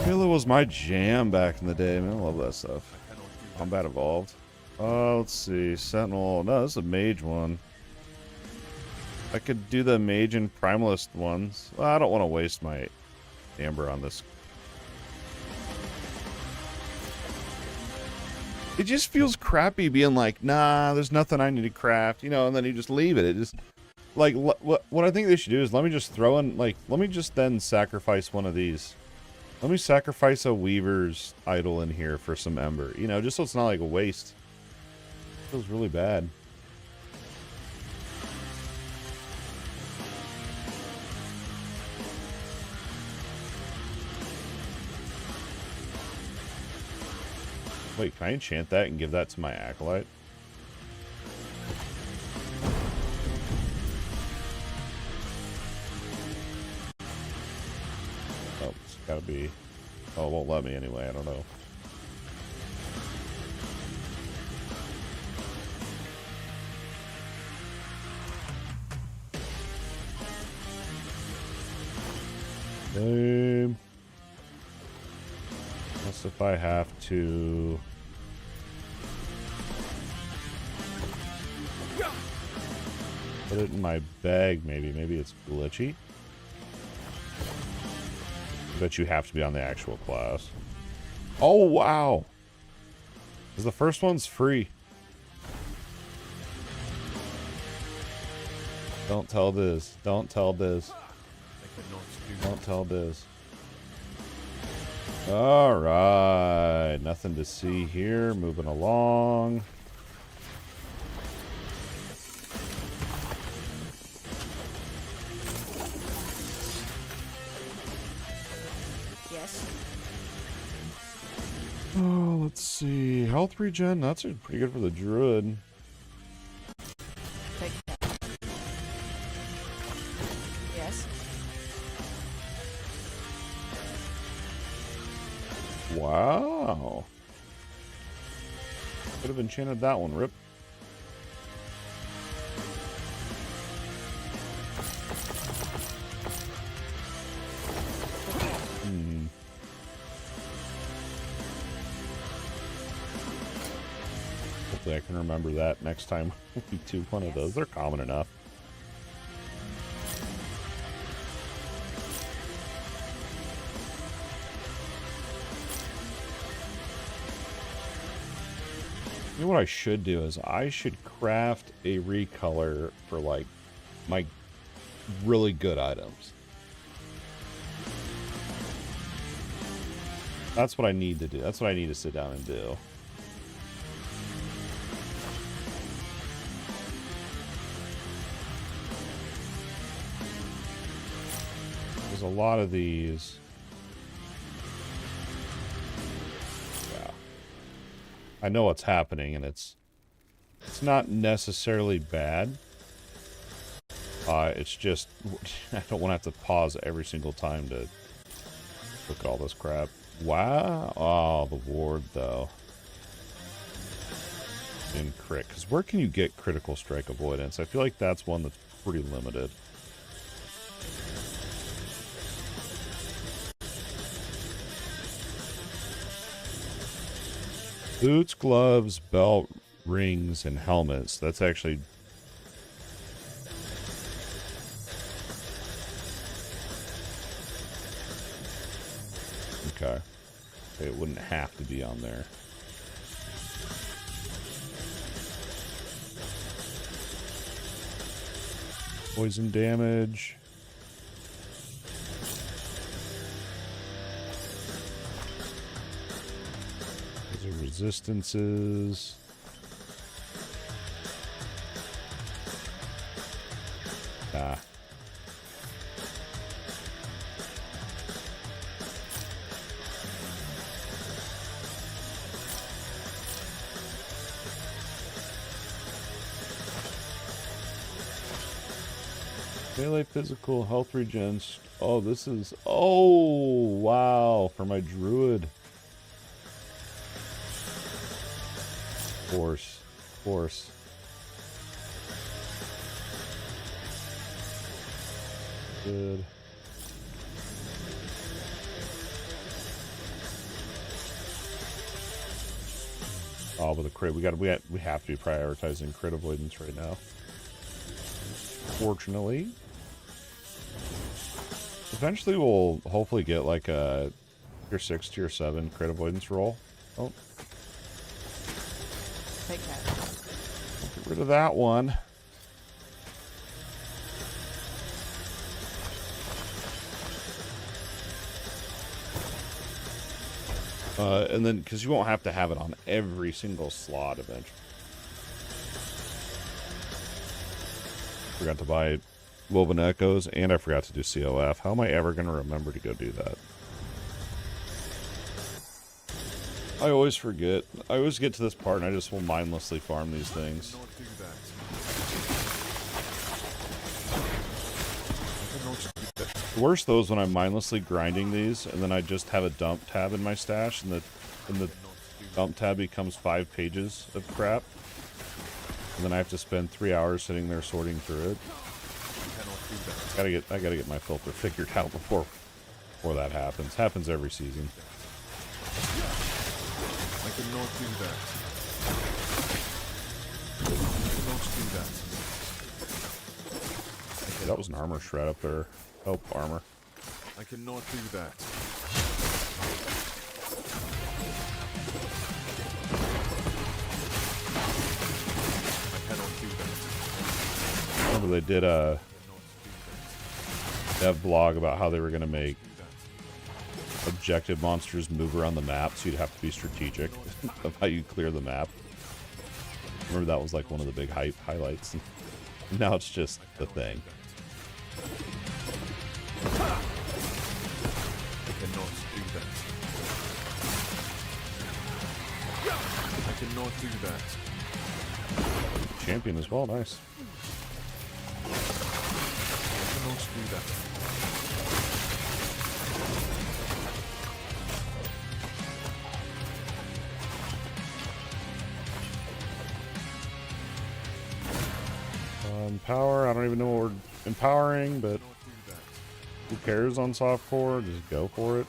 Halo was my jam back in the day, man. I love that stuff. Combat Evolved. Let's see. Sentinel. No, this is a Mage one. I could do the Mage and Primalist ones. Well, I don't want to waste my Amber on this. It just feels crappy being like, nah, there's nothing I need to craft, you know, and then you just leave it. It just, like, what I think they should do is let me just throw in, like, let me just then sacrifice one of these. Let me sacrifice a Weaver's idol in here for some Ember, you know, just so it's not like a waste. It feels really bad. Wait, can I enchant that and give that to my Acolyte? Oh, it's gotta be... Oh, it won't let me anyway, I don't know. Unless if I have to... Put it in my bag, maybe. Maybe it's glitchy. But you have to be on the actual class. Oh, wow! Because the first one's free. Don't tell Diz. Don't tell Diz. Don't tell Diz. Alright. Nothing to see here. Moving along. Yes. Oh, let's see. Health regen. That's pretty good for the druid. Take that. Yes. Wow. Could have enchanted that one, Rip. Hopefully I can remember that next time we do one of those. They're common enough. You know what I should do is I should craft a recolor for like my really good items. That's what I need to do. That's what I need to sit down and do. There's a lot of these. I know what's happening, and it's not necessarily bad. It's just I don't want to have to pause every single time to look at all this crap. Wow! Oh, the ward though. In crit, because where can you get critical strike avoidance? I feel like that's one that's pretty limited. Boots, gloves, belt, rings, and helmets. That's actually... Okay. It wouldn't have to be on there. Poison damage. Those are resistances. Ah. Melee physical health regens. Oh, this is... Oh, wow. For my druid. Force. Good. Oh, but the crit. We have to be prioritizing crit avoidance right now. Fortunately. Eventually we'll hopefully get like a tier 6, tier 7 crit avoidance roll. Oh. Take that. Get rid of that one. And then, because you won't have to have it on every single slot eventually. Forgot to buy Woven Echoes, and I forgot to do COF. How am I ever going to remember to go do that? I always forget. I always get to this part and I just will mindlessly farm these things. Worse those when I'm mindlessly grinding these and then I just have a dump tab in my stash and the dump tab becomes 5 pages of crap. And then I have to spend 3 hours sitting there sorting through it. I gotta get my filter figured out before that happens. Happens every season. I cannot do that. I cannot do that. Okay, that was an armor shred up there. Oh, armor. I cannot do that. I cannot do that. Remember they did a dev blog about how they were going to make objective monsters move around the map, so you'd have to be strategic of how you clear the map. Remember that was like one of the big highlights. Now it's just the thing. I cannot do that. I cannot do that. Champion as well, nice. I cannot do that. Power, I don't even know what we're empowering, but who cares on softcore? Just go for it.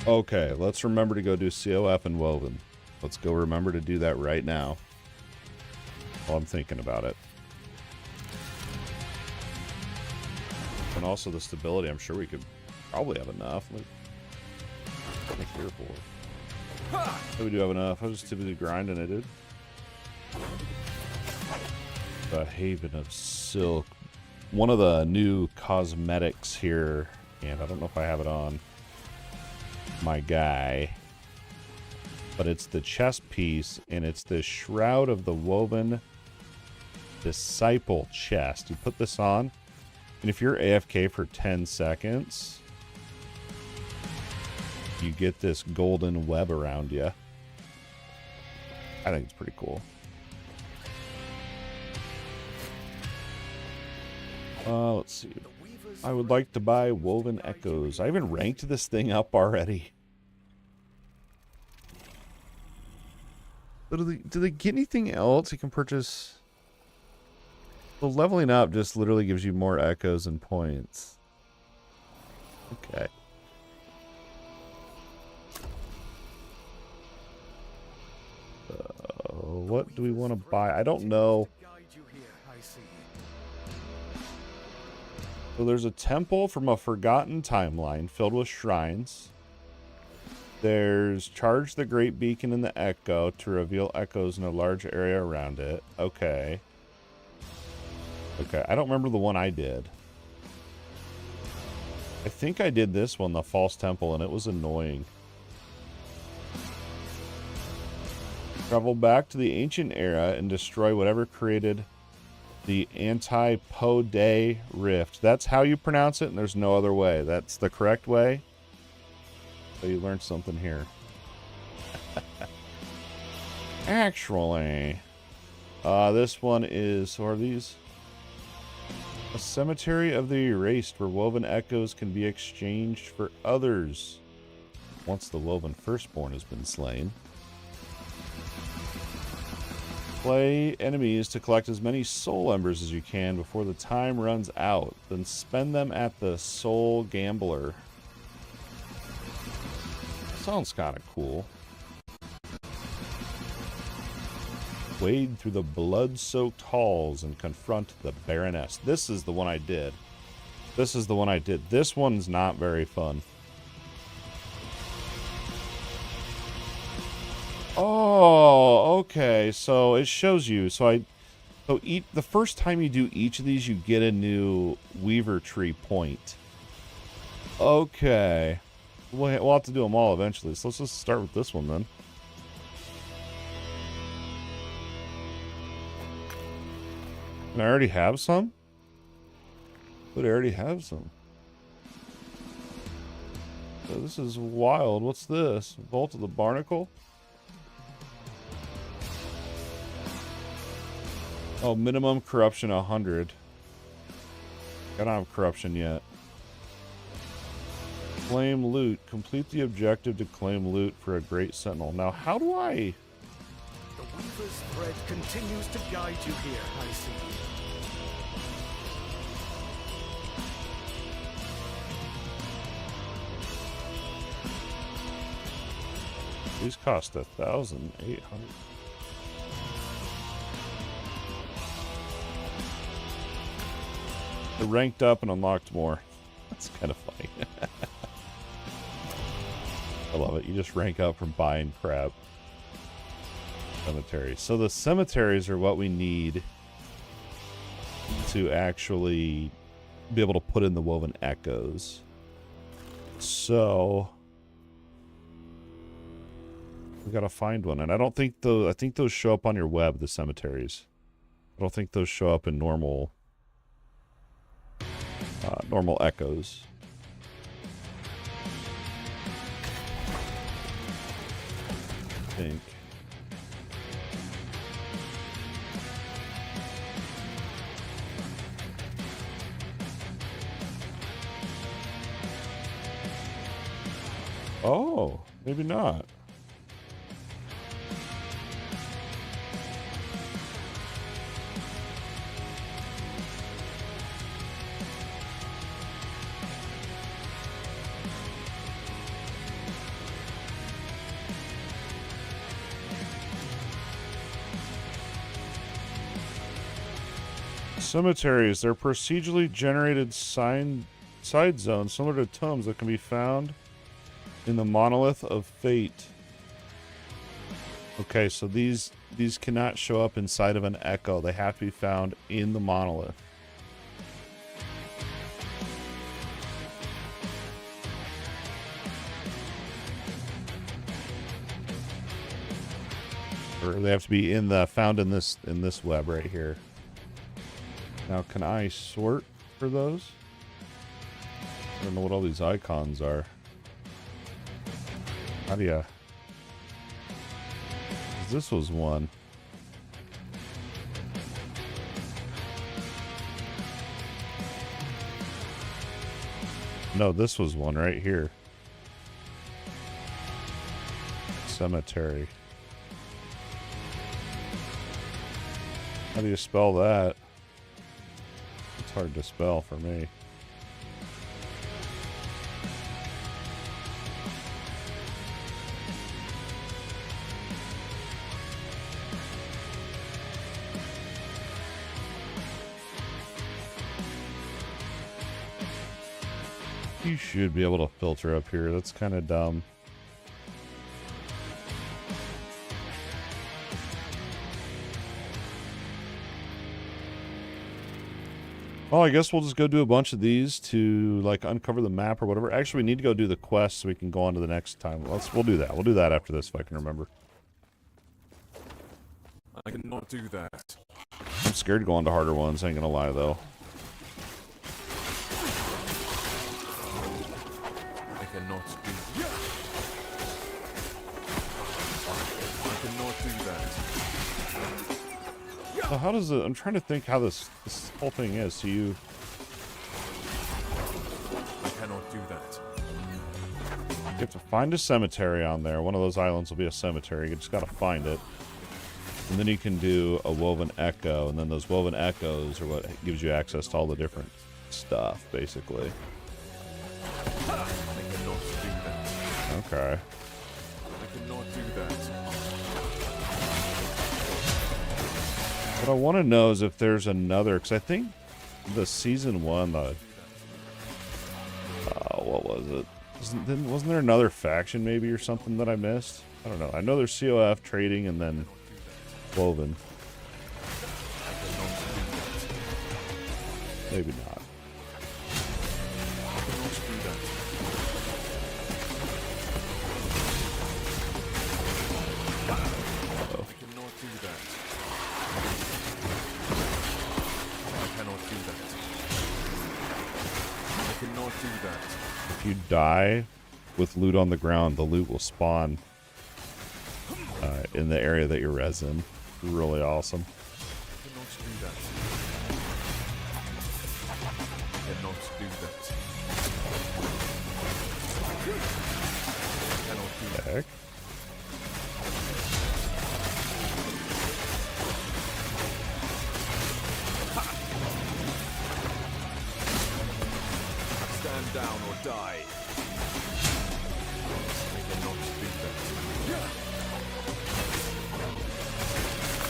Okay, let's remember to go do COF and Woven. Let's go remember to do that right now. While I'm thinking about it. And also the stability, I'm sure we could probably have enough. Like, what am I here for? We do have enough. I was just typically grinding it, dude. The Haven of Silk. One of the new cosmetics here, and I don't know if I have it on my guy. but it's the chest piece, and it's the Shroud of the Woven Disciple chest. You put this on, and if you're AFK for 10 seconds, you get this golden web around you. I think it's pretty cool. Let's see. I would like to buy Woven Echoes. I even ranked this thing up already. But do they get anything else you can purchase? Well, leveling up just literally gives you more echoes and points. Okay. What do we want to buy? I don't know. So there's a temple from a forgotten timeline filled with shrines. There's charge the great beacon in the echo to reveal echoes in a large area around it. Okay. Okay, I don't remember the one I did. I think I did this one, the false temple, and it was annoying. Travel back to the ancient era and destroy whatever created the anti-Podé rift. That's how you pronounce it, and there's no other way. That's the correct way. So you learned something here. Actually, this one is, or these? A cemetery of the erased where woven echoes can be exchanged for others. Once the woven firstborn has been slain. Play enemies to collect as many soul embers as you can before the time runs out. Then spend them at the Soul Gambler. Sounds kind of cool. Wade through the blood-soaked halls and confront the Baroness. This is the one I did. This is the one I did. This one's not very fun. Oh, okay. So it shows you. So the first time you do each of these, you get a new Weaver Tree point. Okay. We'll have to do them all eventually. So let's just start with this one then. And I already have some? But I already have some. So this is wild. What's this? Vault of the Barnacle? Oh, minimum corruption 100. I don't have corruption yet. Claim loot. Complete the objective to claim loot for a great sentinel. Now, how do I... The Weaver's thread continues to guide you here, I see. These cost 1,800. They ranked up and unlocked more. That's kind of funny. I love it. You just rank up from buying crap. Cemeteries. So the cemeteries are what we need to actually be able to put in the woven echoes. So we gotta find one, and I don't think those. I think those show up on your web. The cemeteries. I don't think those show up in normal echoes. I think. Oh, maybe not. Cemeteries, they're procedurally generated side zones similar to tombs that can be found in the Monolith of Fate. Okay, so these cannot show up inside of an echo. They have to be found in the monolith. or they have to be in the found in this web right here. Now, can I sort for those? I don't know what all these icons are. How do you? This was one. No, this was one right here. Cemetery. How do you spell that? It's hard to spell for me. You should be able to filter up here. That's kind of dumb. Well, I guess we'll just go do a bunch of these to like uncover the map or whatever. Actually, we need to go do the quest so we can go on to the next time. We'll do that. We'll do that after this if I can remember. I cannot do that. I'm scared to go on to harder ones, I ain't gonna lie though. I cannot do that. I cannot do that. So how does it... I'm trying to think how this whole thing is. So you... I cannot do that. You have to find a cemetery on there. One of those islands will be a cemetery. You just gotta find it. And then you can do a woven echo. And then those woven echoes are what gives you access to all the different stuff, basically. I cannot do that. Okay. I cannot do that. What I want to know is if there's another... Because I think the season 1... what was it? Wasn't there another faction maybe or something that I missed? I don't know. I know there's COF, trading, and then woven. Maybe not. If you die with loot on the ground, the loot will spawn in the area that you're res in. Really awesome. Heck. Stand down or die. I cannot do that.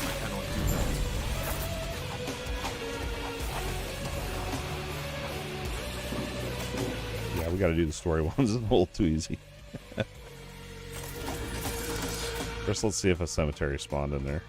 I cannot do that. Yeah, we gotta do the story ones. It's a little too easy. First, let's see if a cemetery spawned in there.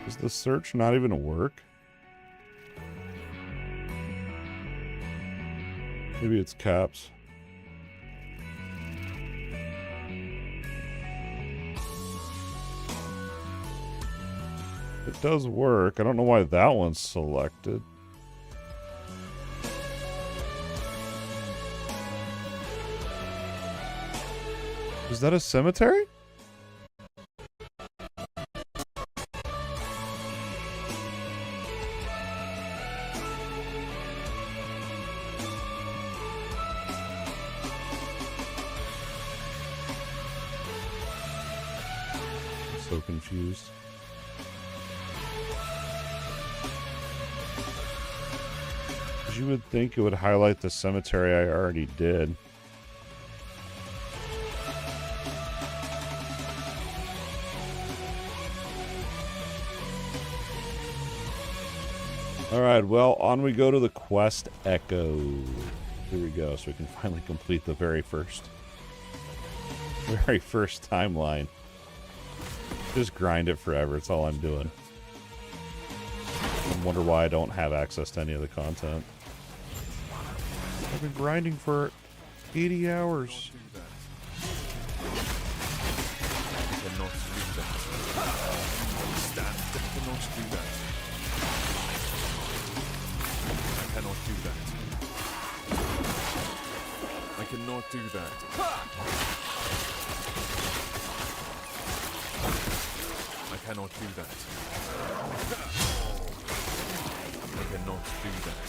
Does the search not even work? Maybe it's caps. It does work. I don't know why that one's selected. Is that a cemetery? I'm so confused. You would think it would highlight the cemetery I already did. Alright, well, on we go to the quest Echo. Here we go, so we can finally complete the very first timeline. Just grind it forever. It's all I'm doing. I wonder why I don't have access to any of the content. I've been grinding for 80 hours. Cannot do that. Stand. Cannot do that. I cannot do that. I cannot do that. I cannot do that. I cannot do that.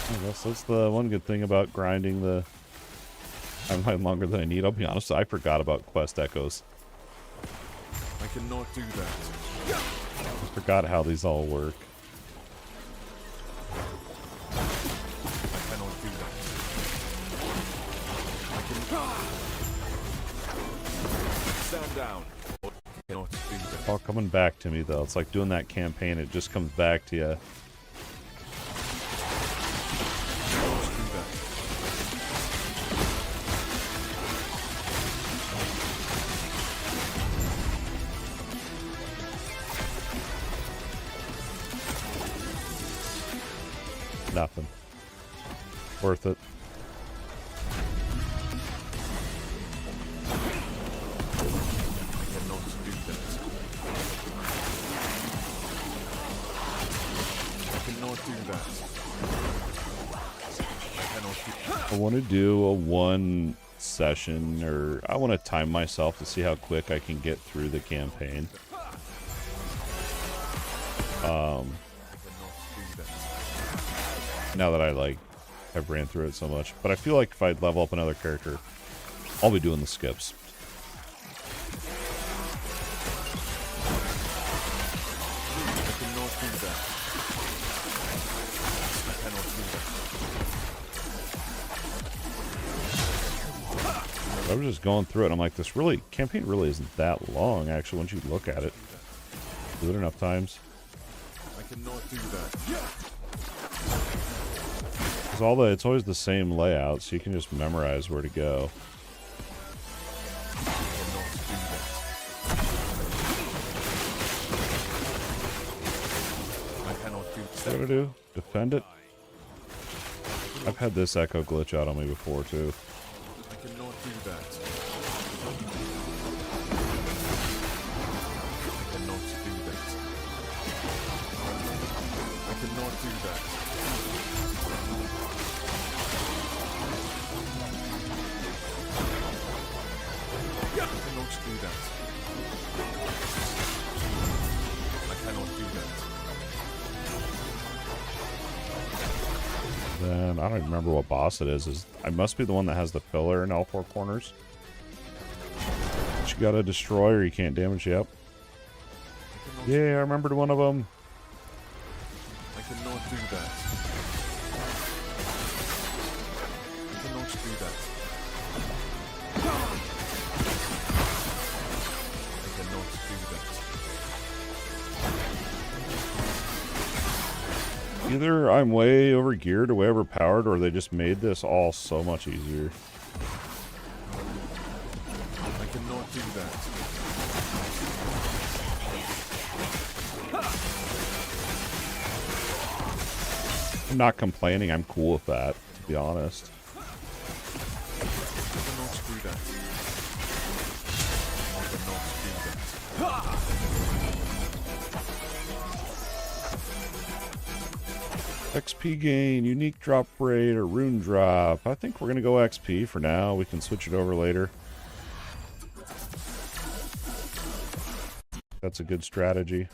I guess that's the one good thing about grinding the timeline longer than I need. I'll be honest, I forgot about quest echoes. I cannot do that. I forgot how these all work. I cannot do that. I can stand down. I cannot do that. It's all coming back to me though. It's like doing that campaign, it just comes back to you. I cannot do that. Nothing. Worth it. I cannot do that. I cannot do that. I cannot do that. I want to do a one session, or I want to time myself to see how quick I can get through the campaign. I cannot do that. Now that I have ran through it so much. But I feel like if I level up another character, I'll be doing the skips. I cannot do that. I cannot do that. I was just going through it and I'm like, this campaign really isn't that long actually once you look at it. Do it enough times. I cannot do that. Because it's always the same layout, so you can just memorize where to go. I cannot do that. I cannot do What do I do? Defend it? I've had this echo glitch out on me before too. I cannot do that. I cannot do that. I cannot do that. I cannot do that. I cannot do that. Then I don't even remember what boss it is. I must be the one that has the pillar in all four corners. But you gotta destroy or you can't damage. Yep. Yeah, I remembered one of them. I cannot do that. I cannot do that. I cannot do that. Either I'm way overgeared or way overpowered, or they just made this all so much easier. I cannot do that. I'm not complaining. I'm cool with that, to be honest. I cannot do that. I cannot do that. XP gain, unique drop rate, or rune drop. I think we're going to go XP for now. We can switch it over later. That's a good strategy.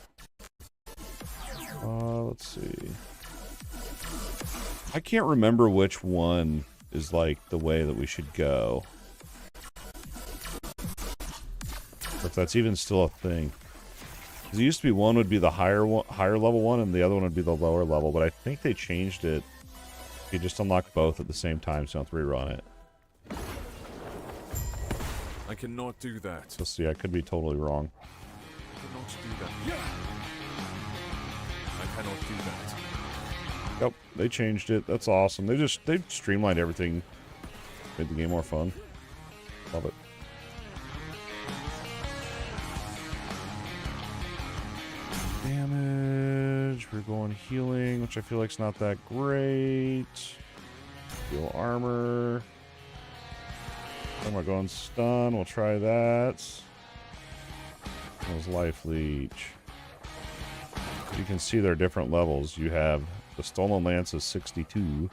Let's see. I can't remember which one is like the way that we should go. If that's even still a thing. Because it used to be one would be the higher level one, and the other one would be the lower level. But I think they changed it. You just unlock both at the same time, so you don't have to rerun it. I cannot do that. So see, I could be totally wrong. I cannot do that. I cannot do that. Yep, they changed it. That's awesome. They've streamlined everything. Made the game more fun. Love it. damage. We're going healing, which I feel like is not that great. Heal armor. Am I going stun? We'll try that. Those life leech. You can see their different levels. You have the Stolen Lance is 62.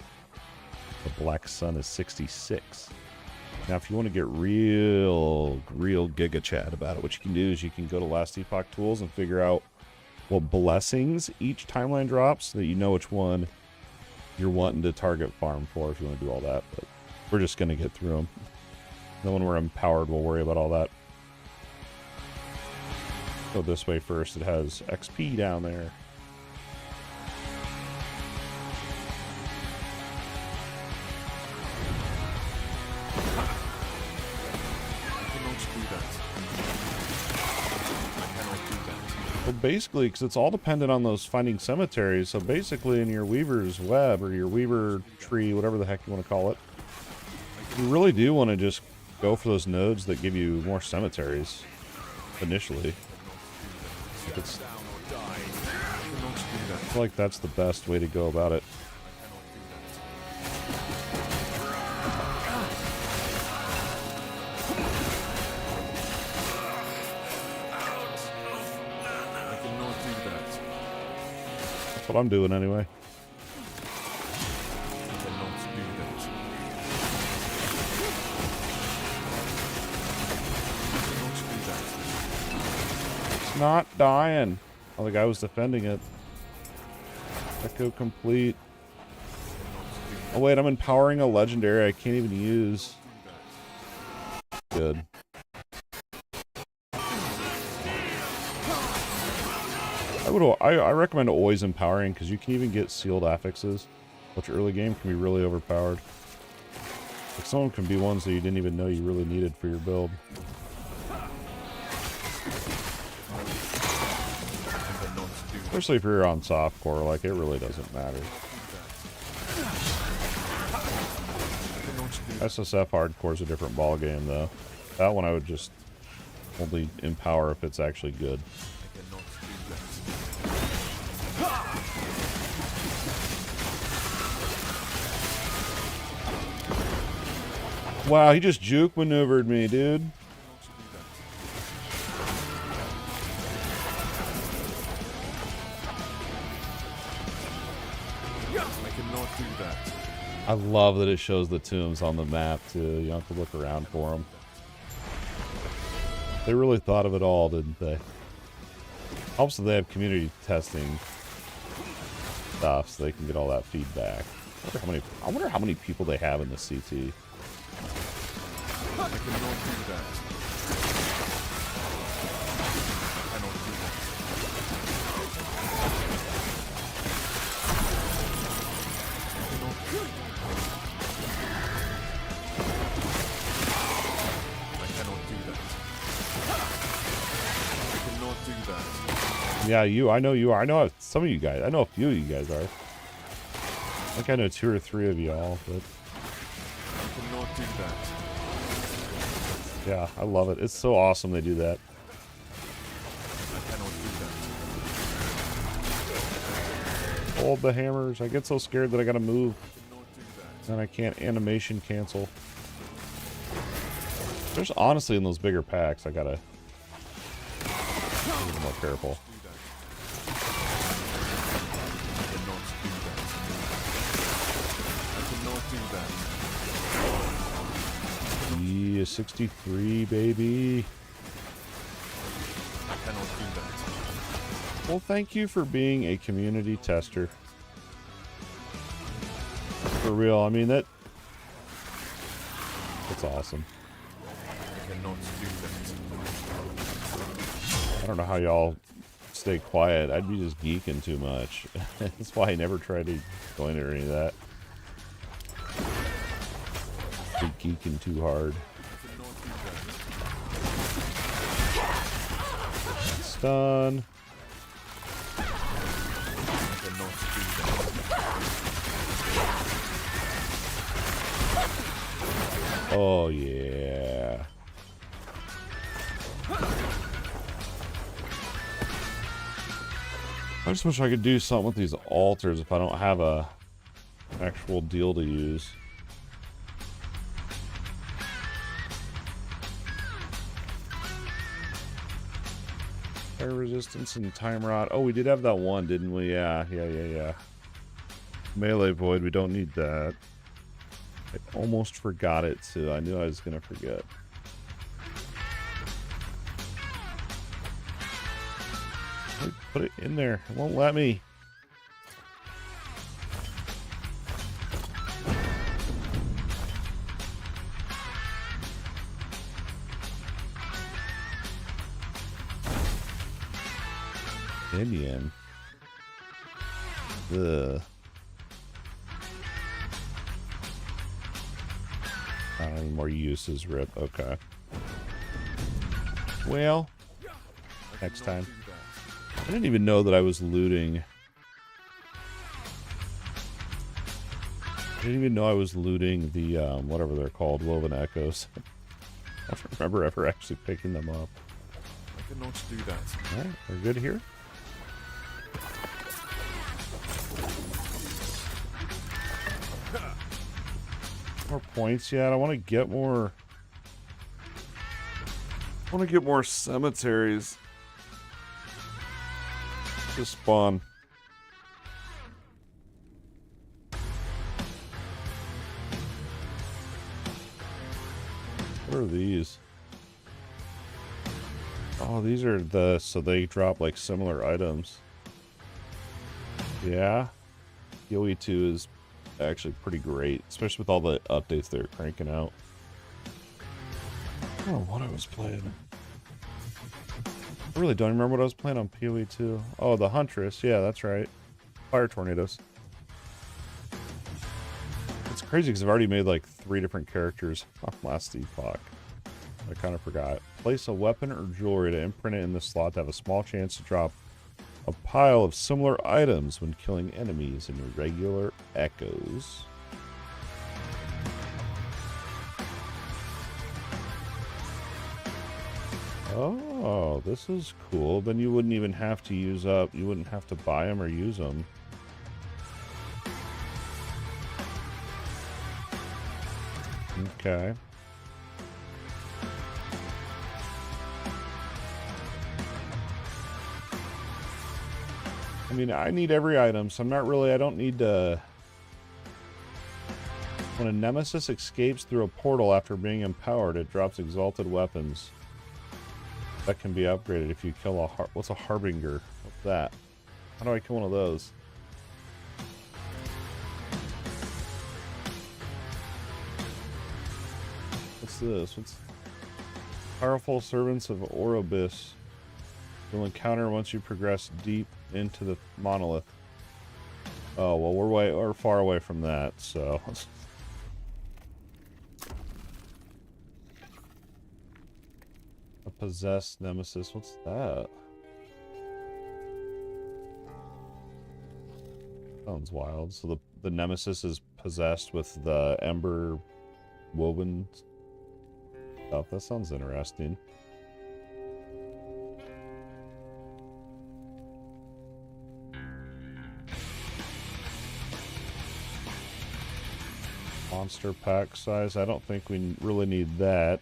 The Black Sun is 66. Now, if you want to get real Giga Chad about it, what you can do is you can go to Last Epoch Tools and figure out what blessings each timeline drops so that you know which one you're wanting to target farm for if you want to do all that. But we're just going to get through them. Then when we're empowered, we'll worry about all that. Go this way first. It has XP down there. So basically, because it's all dependent on those finding cemeteries, so basically in your Weaver's Web, or your Weaver Tree, whatever the heck you want to call it, you really do want to just go for those nodes that give you more cemeteries, initially. I feel like that's the best way to go about it. That's what I'm doing anyway. It's not dying. Oh, the guy was defending it. Echo complete. Oh wait, I'm empowering a legendary I can't even use. Good. I recommend always empowering, because you can even get sealed affixes, which early game can be really overpowered. Like some of them can be ones that you didn't even know you really needed for your build. Especially if you're on softcore, like it really doesn't matter. SSF hardcore is a different ball game though. That one I would just only empower if it's actually good. Wow, he just juke maneuvered me, dude. I love that it shows the tombs on the map too. You don't have to look around for them. They really thought of it all, didn't they? Helps that they have community testing stuff so they can get all that feedback. I wonder how many people they have in the CT. I cannot do that. I cannot do that. I cannot do that. I cannot do that. Yeah, I know you are. I know some of you guys. I know a few of you guys are. I think I know 2 or 3 of y'all, but I cannot do that. yeah, I love it. It's so awesome they do that. I cannot do that. Hold the hammers. I get so scared that I gotta move. I cannot do that. And I can't animation cancel. There's honestly in those bigger packs, I gotta be a little more careful. Yeah, 63, baby. I cannot do that. Well, thank you for being a community tester. For real, I mean, that's awesome. I cannot do that. I don't know how y'all stay quiet. I'd be just geeking too much. That's why I never try to join it or any of that. Be geeking too hard. Stun. Oh yeah. I just wish I could do something with these altars if I don't have a actual deal to use. Fire resistance and time rod. Oh, we did have that one, didn't we? Yeah. Melee void, we don't need that. I almost forgot it too. I knew I was gonna forget. Put it in there. It won't let me. Indian. Ugh. Not any more uses, rip. Okay. Well, next time. I didn't even know that I was looting. I didn't even know I was looting the, whatever they're called, Woven Echoes. I don't remember ever actually picking them up. I cannot do that. Alright, we're good here. More points yet. I want to get more. I want to get more cemeteries to spawn. What are these? Oh, these are the, so they drop like similar items. Yeah. PoE 2 is actually pretty great, especially with all the updates they're cranking out. I don't know what I was playing. I really don't remember what I was playing on PoE 2. Oh, the Huntress. Yeah, that's right. Fire tornadoes. It's crazy because I've already made like 3 different characters on last Epoch. I kind of forgot. Place a weapon or jewelry to imprint it in the slot to have a small chance to drop a pile of similar items when killing enemies in regular echoes. Oh, this is cool. Then you wouldn't even have to use up, you wouldn't have to buy them or use them. Okay. I mean, I need every item, so I'm not really, I don't need to... When a nemesis escapes through a portal after being empowered, it drops exalted weapons. That can be upgraded if you kill a what's a harbinger? What's that? How do I kill one of those? What's this? What's powerful servants of Orobis? You'll encounter once you progress deep into the monolith. Oh well, we're far away from that, so. A possessed nemesis. What's that? Sounds wild. So the nemesis is possessed with the ember woven stuff. That sounds interesting. Monster pack size. I don't think we really need that.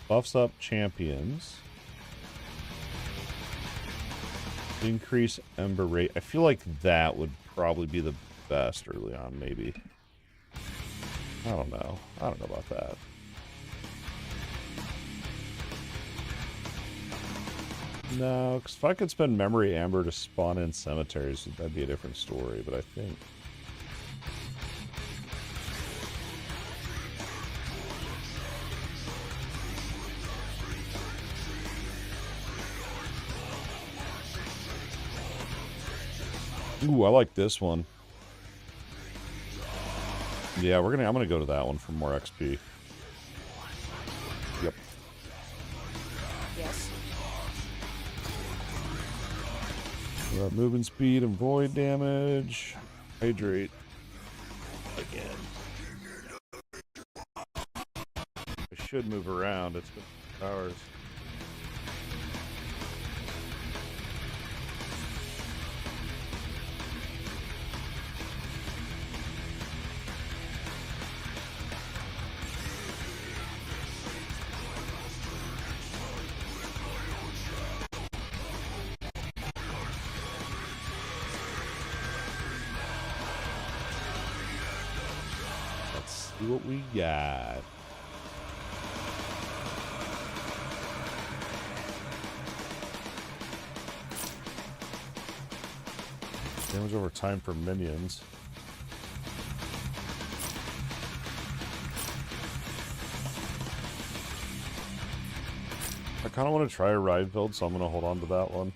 Buffs up champions. Increase ember rate. I feel like that would probably be the best early on, maybe. I don't know. I don't know about that. No, because if I could spend memory amber to spawn in cemeteries, that'd be a different story, but I think... Ooh, I like this one. Yeah, I'm gonna go to that one for more XP. Yep. Yes. Movement speed and void damage. Hydrate. Again. should move around. It's good powers. See what we got. Damage over time for minions. I kind of want to try a ride build, so I'm going to hold on to that one.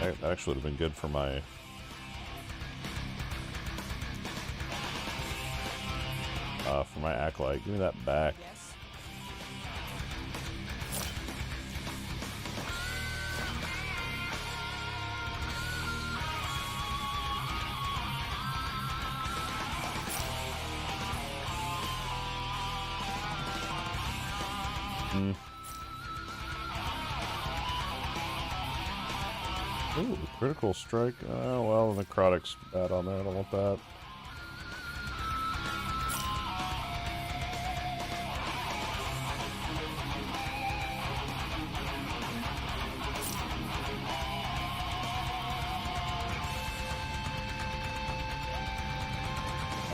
That actually would have been good for my acolyte. Give me that back. Yes. Ooh, critical strike. Oh, well, the necrotic's bad on there. I don't want that.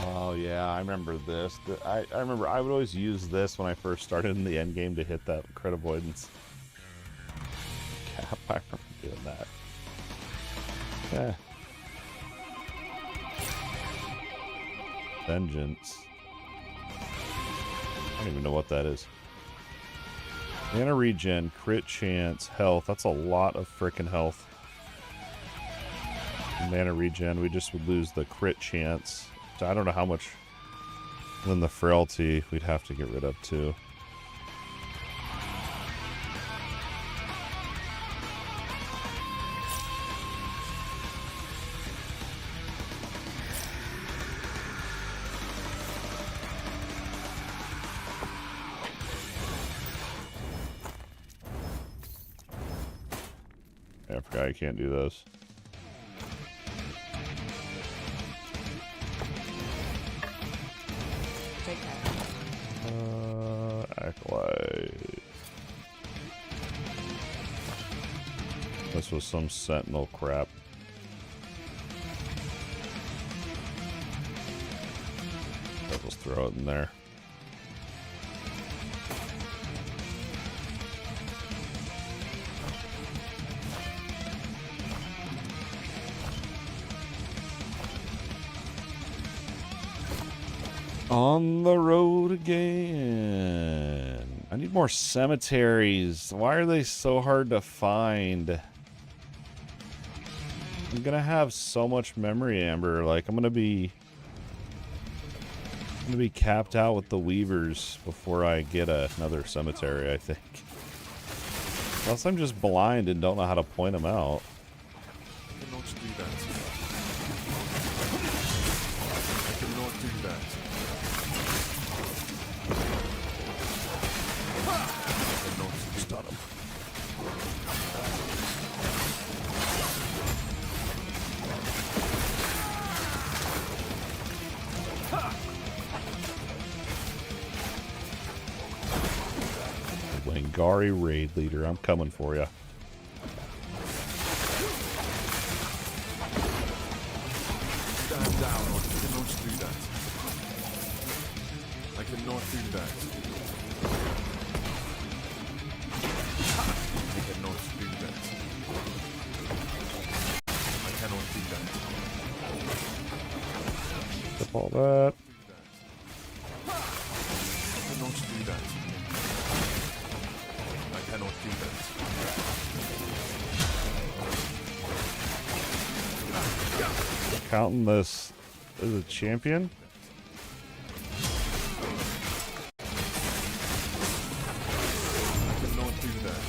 Oh, yeah, I remember this. I remember I would always use this when I first started in the endgame to hit that crit avoidance cap. I remember doing that. Yeah. Vengeance. I don't even know what that is. Mana regen, crit chance, health. That's a lot of frickin' health. Mana regen, we just would lose the crit chance. So I don't know how much. And then the frailty we'd have to get rid of too. I forgot I can't do those. Take that. Acolyte. This was some sentinel crap. I'll just throw it in there. On the road again. I need more cemeteries. Why are they so hard to find? I'm gonna have so much memory amber. Like I'm gonna be capped out with the weavers before I get another cemetery, I think. Unless I'm just blind and don't know how to point them out. I cannot do that. I cannot do that. Stun him. Wangari raid leader, I'm coming for you. Stand down, or I cannot do that. I cannot do that. I cannot do that. I cannot do that. Stop all that. I cannot do that. I cannot do that. Counting this as a champion? I cannot do that.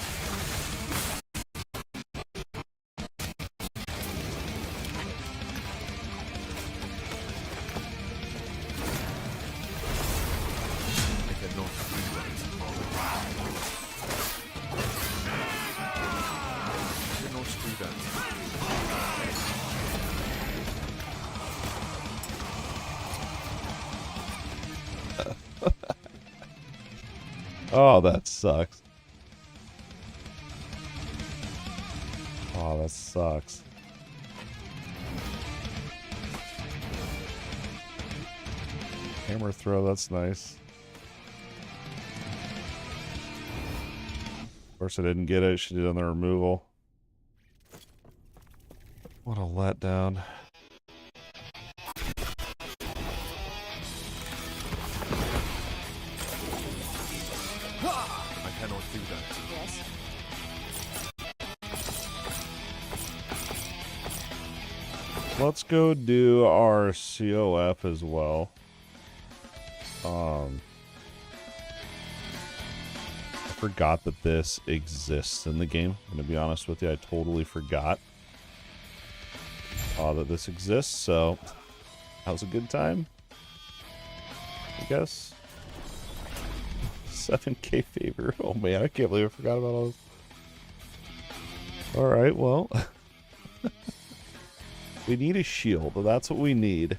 Oh, that sucks. Oh, that sucks. Hammer throw, that's nice. Of course I didn't get it, she did on the removal. What a letdown. I cannot do that. Yes. Let's go do our COF as well. I forgot that this exists in the game. I'm gonna be honest with you, I totally forgot that this exists, so that was a good time, I guess. 7k favor. Oh man, I can't believe I forgot about all this. Alright, well. We need a shield. That's what we need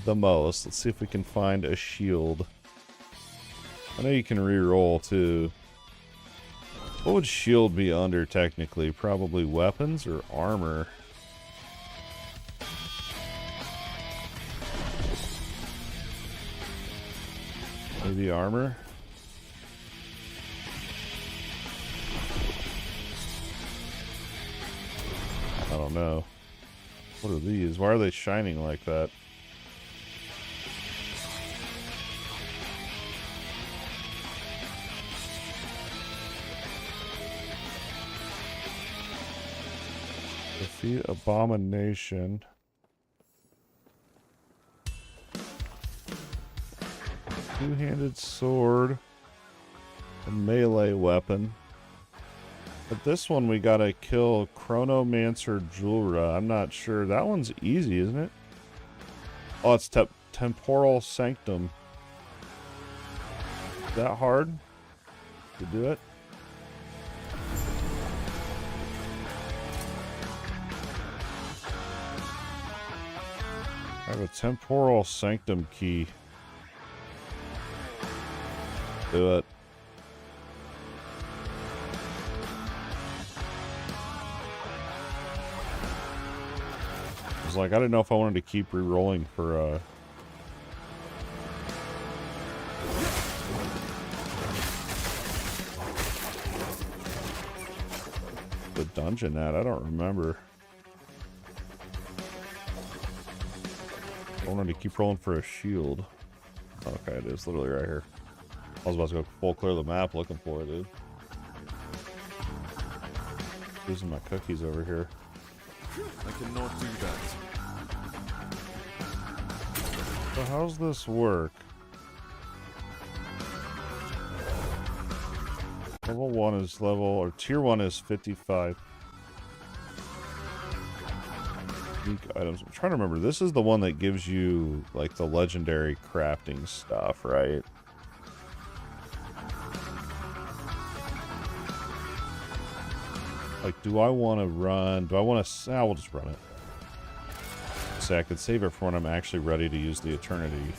the most. Let's see if we can find a shield. I know you can re-roll too. What would shield be under technically? Probably weapons or armor. Maybe armor? I don't know. What are these? Why are they shining like that? Defeat Abomination. Two-handed sword. A melee weapon. But this one we gotta kill Chronomancer Julra. I'm not sure. That one's easy, isn't it? Oh, it's Temporal Sanctum. Is that hard to do it? I have a Temporal Sanctum key. Do it. I was like, I didn't know if I wanted to keep re-rolling for the dungeon at. I don't remember. I wanted to keep rolling for a shield. Okay, it is literally right here. I was about to go full clear the map looking for it, dude. Losing my cookies over here. I cannot do that. So how's this work? Level 1 is level, or tier 1 is 55. Unique items. I'm trying to remember. This is the one that gives you, like, the legendary crafting stuff, right? Like, do I want to run? Do I want to? We'll just run it. Say I could save it for when I'm actually ready to use the Eternity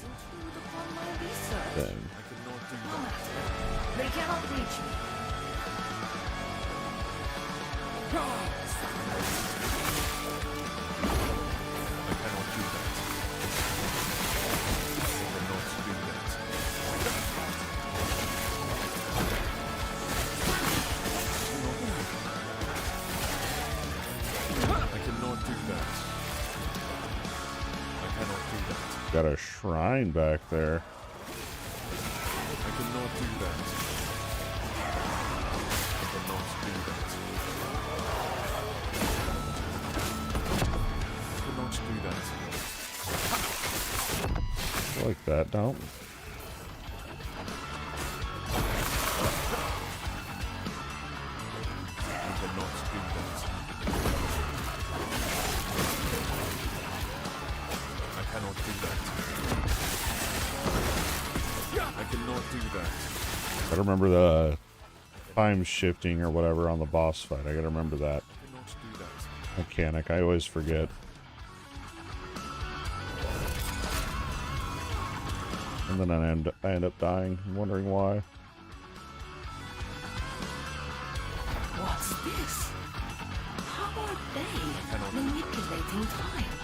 thing. I cannot do that. They cannot reach me. I cannot do that. I cannot do that. I cannot do that. I cannot do that. Got a shrine back there. I cannot do that. I cannot do that. I cannot do that. Like that, don't. I cannot do that. I cannot do that. I cannot do that. I remember the time shifting or whatever on the boss fight. I gotta remember that I cannot do that. mechanic. I always forget. And then I end up dying. I'm wondering why. What's this? How are they manipulating time?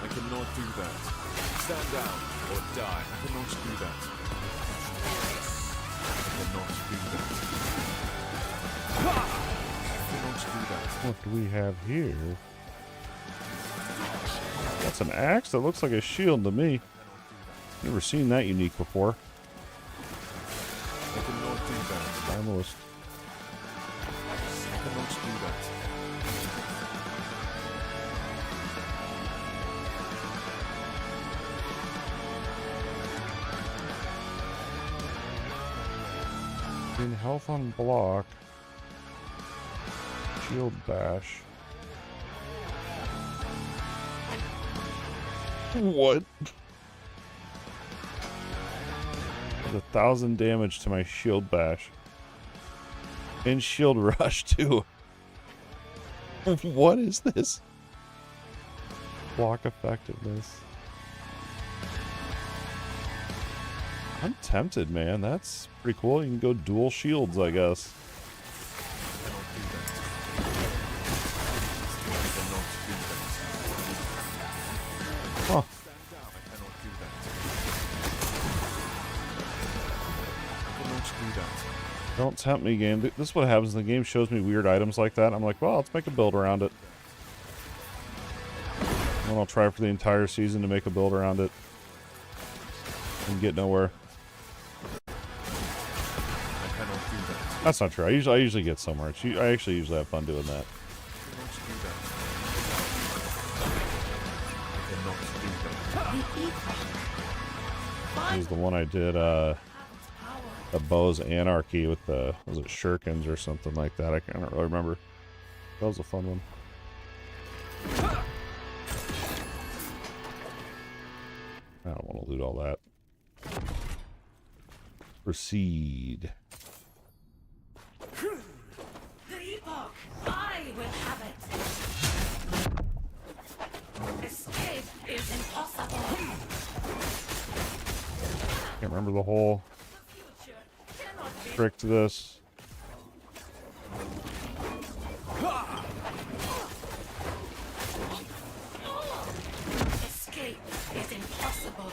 I cannot do that. Stand down or die. I cannot do that. I cannot do that. I cannot do that. What do we have here? That's an axe? That looks like a shield to me. Never seen that unique before. I cannot do that. Almost. I cannot do that. In health on block. Shield bash. What? Does 1,000 damage to my shield bash. And shield rush too. What is this? Block effectiveness. I'm tempted, man. That's pretty cool. You can go dual shields, I guess. Huh. Don't tempt me, game. This is what happens. The game shows me weird items like that. I'm like, well, let's make a build around it. And then I'll try for the entire season to make a build around it. And get nowhere. That's not true. I usually get somewhere. I actually usually have fun doing that. This is the one I did, a Bow's Anarchy with the, was it Shurikens or something like that? I can't really remember. That was a fun one. I don't want to loot all that. Proceed. The Epoch! I will have it! Escape is impossible! Can't remember the whole trick to this. Escape is impossible!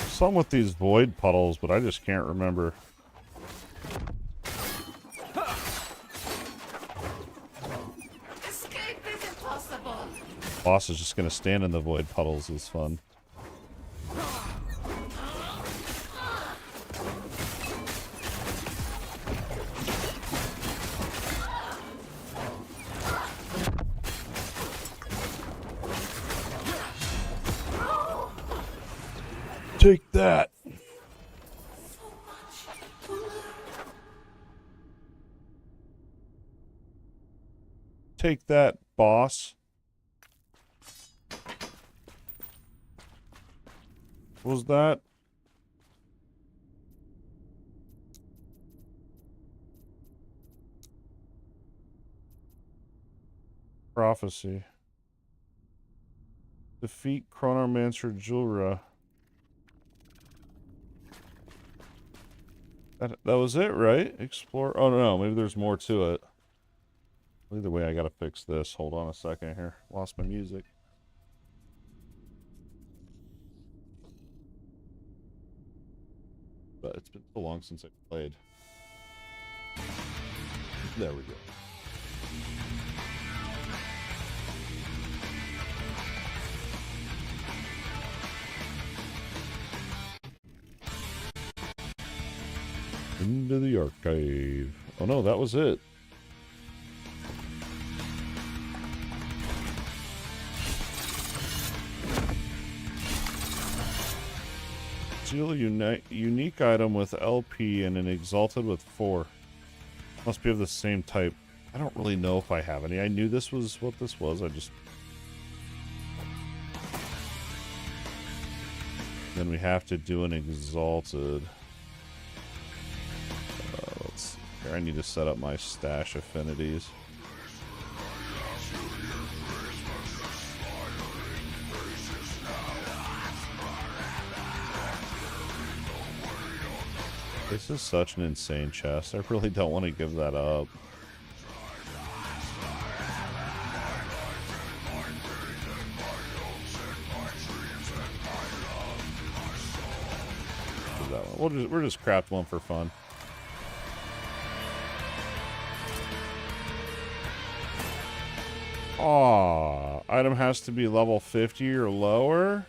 Some with these void puddles, but I just can't remember. Escape is impossible! Boss is just gonna stand in the void puddles is fun. Take that. Take that, boss. What was that? Prophecy. Defeat Chronomancer Julra. That was it, right? Explore. Oh, no, maybe there's more to it. Either way, I gotta fix this. Hold on a second here. Lost my music. But it's been so long since I played. There we go. Into the archive. Oh no, that was it. Steal a unique item with LP and an exalted with 4. Must be of the same type. I don't really know if I have any. I knew this was what this was. I just... Then we have to do an exalted. Let's see here. I need to set up my stash affinities. This is such an insane chest. I really don't want to give that up. Do that one. We'll just craft one for fun. Aw, item has to be level 50 or lower.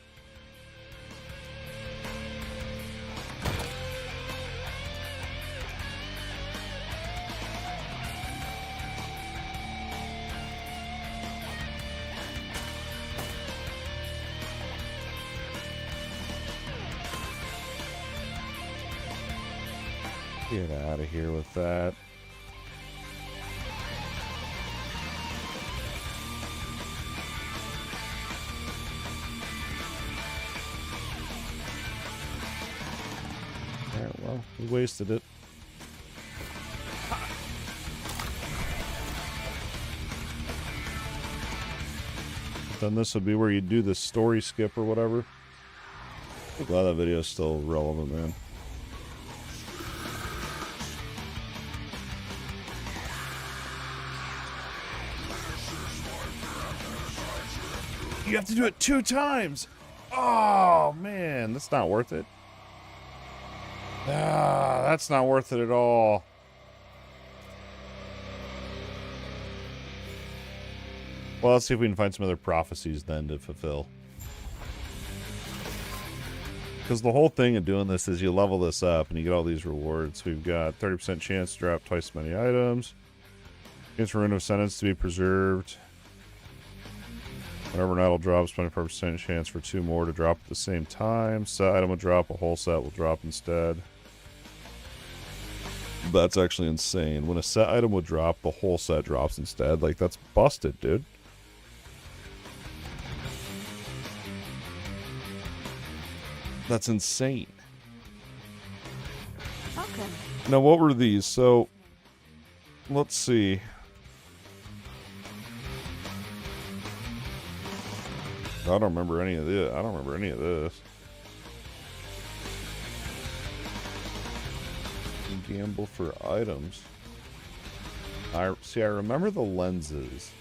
Get out of here with that. Alright, well, we wasted it. Then this would be where you do the story skip or whatever. I'm glad that video is still relevant, man. You have to do it 2 times. Oh, man. That's not worth it. Ah, that's not worth it at all. Well, let's see if we can find some other prophecies then to fulfill. Because the whole thing of doing this is you level this up and you get all these rewards. We've got 30% chance to drop twice as many items. Chance for Rune of Sentence to be preserved. Whenever an idol drops, 24% chance for 2 more to drop at the same time. Set item will drop, a whole set will drop instead. That's actually insane. When a set item would drop, the whole set drops instead. Like, that's busted, dude. That's insane. Okay. Now, what were these? So, let's see. I don't remember any of this. I don't remember any of this. Gamble for items. I remember the lenses.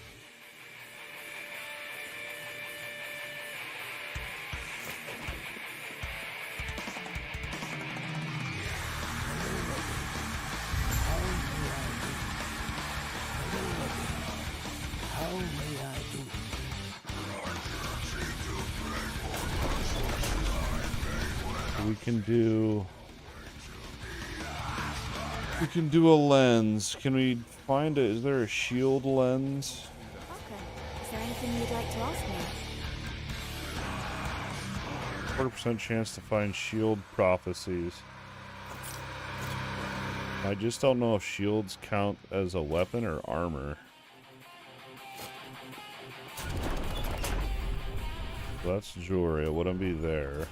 We can do a lens. Can we find it? Is there a shield lens? Okay. Is there anything you'd like to ask me? 40% chance to find shield prophecies. I just don't know if shields count as a weapon or armor. So that's jewelry. It wouldn't be there.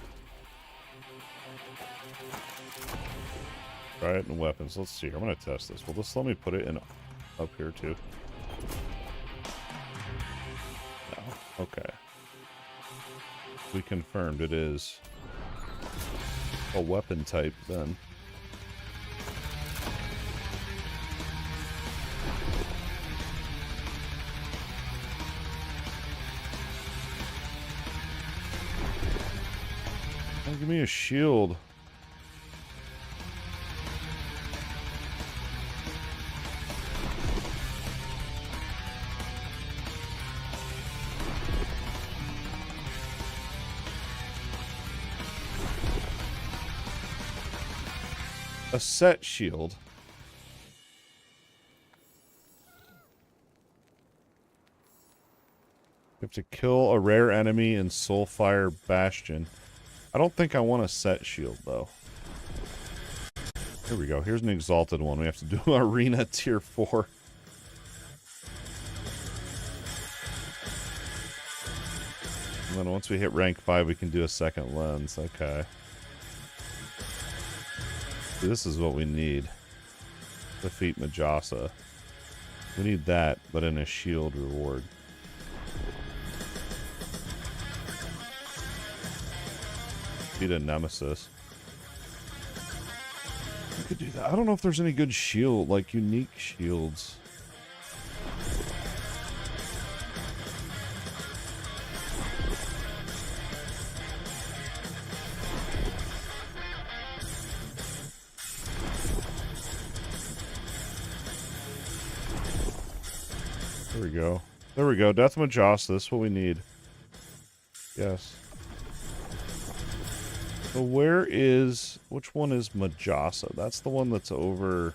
Try it in weapons. Let's see. I'm going to test this. Well, just let me put it in up here too. No. Okay. We confirmed it is a weapon type then. Oh, give me a shield. A set shield. You have to kill a rare enemy in Soulfire Bastion. I don't think I want a set shield, though. Here we go. Here's an exalted one. We have to do Arena Tier 4. And then once we hit rank 5, we can do a second lens. Okay. This is what we need. Defeat Majasa. We need that, but in a shield reward. Beat a Nemesis. could do that. I don't know if there's any good shield, like unique shields. There we go. There we go. Death Majasa. This is what we need. Yes. So where is... Which one is Majasa? That's the one that's over...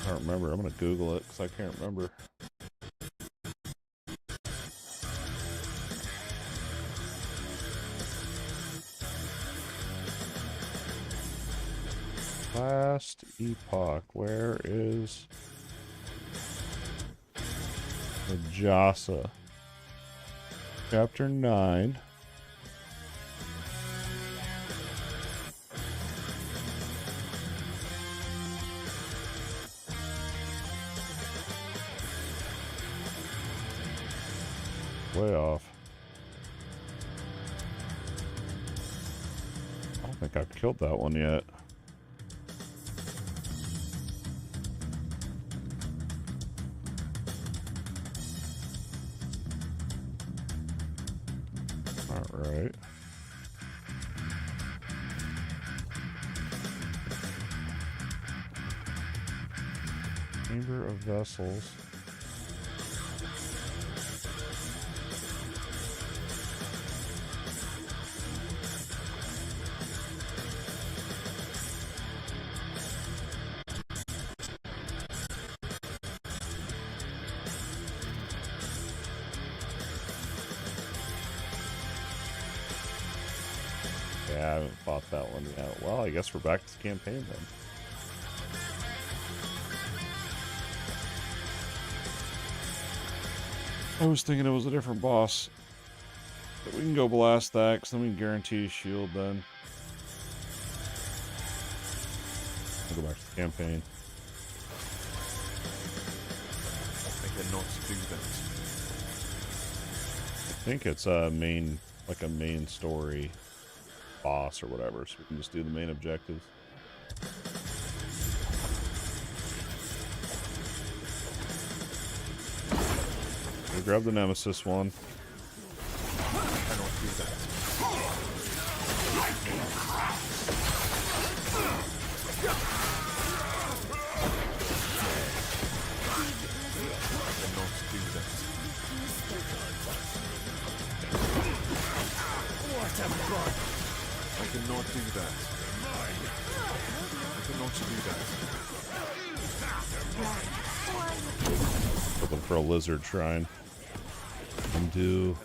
I don't remember. I'm going to Google it because I can't remember. Last Epoch. Where is Majasa? Chapter 9. Way off. I don't think I've killed that one yet. Alright. Chamber of Vessels. Yeah, I haven't fought that one yet. Well, I guess we're back to the campaign then. I was thinking it was a different boss. But we can go blast that, because then we can guarantee a shield then. I'll go back to the campaign. I cannot do that. I think it's a main, like a main story boss or whatever, so we can just do the main objectives. We'll grab the Nemesis one. I cannot do that. I cannot do that. I cannot do that. Looking for a lizard shrine. I'm due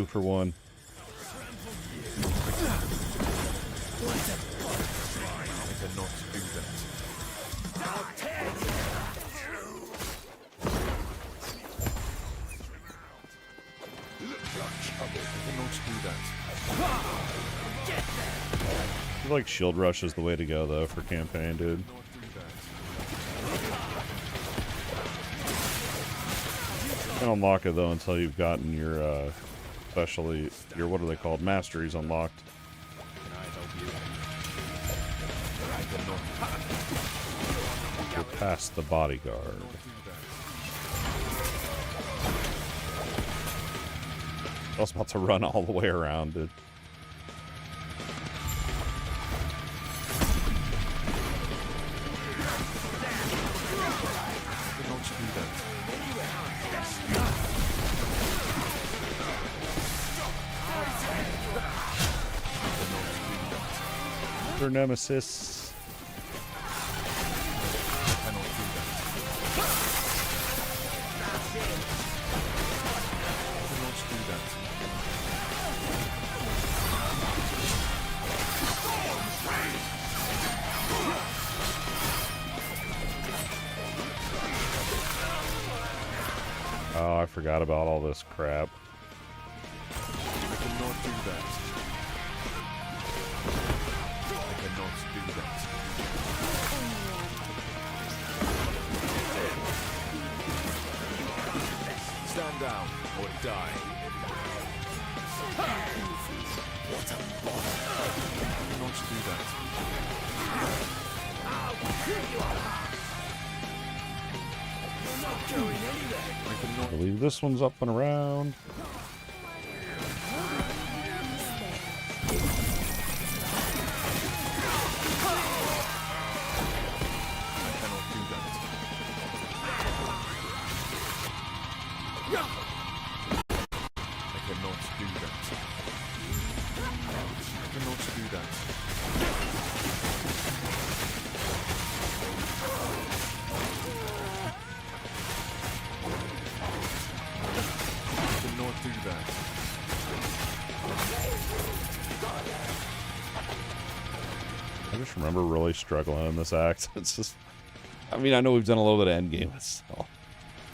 for one. I cannot do that. I cannot do that. I feel like Shield Rush is the way to go, though, for campaign, dude. You can't unlock it, though, until you've gotten your, especially, your, what are they called? Masteries unlocked. Can I help you? You're past the bodyguard. I was about to run all the way around, dude. For Nemesis. Oh, I forgot about all this crap. I cannot do that. I cannot do that. down or die. What a bother. I cannot do that. You're not going anywhere. I cannot. I believe this one's up and around. I cannot do that. I cannot do that. I cannot do that. I cannot do that. I just remember really struggling in this act. It's just, I mean, I know we've done a little bit of Endgame, but still,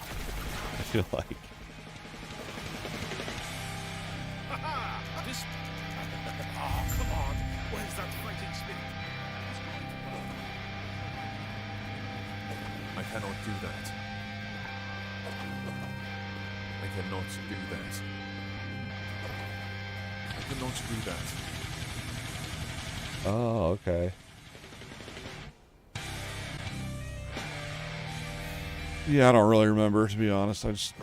I feel like. This... Oh, come on. Where's that fighting spirit? I cannot do that. I cannot do that. I cannot do that. Oh, okay. Yeah, I don't really remember, to be honest.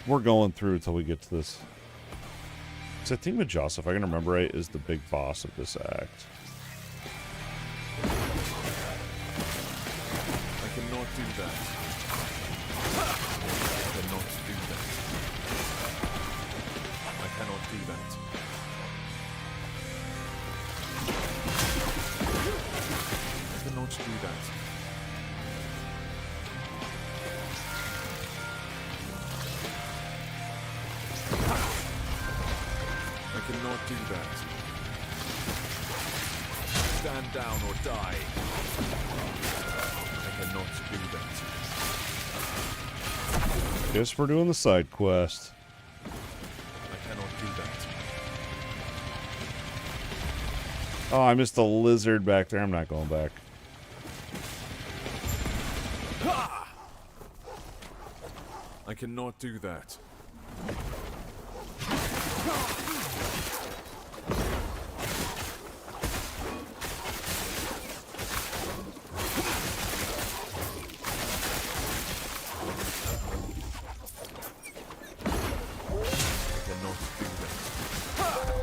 We're going through until we get to this. So I think Majasa, if I can remember right, is the big boss of this act. I cannot do that. I cannot do that. I cannot do that. I cannot do that. I cannot do that. Stand down or die. I cannot do that. Guess we're doing the side quest. I cannot do that. Oh, I missed a lizard back there. I'm not going back. I cannot do that.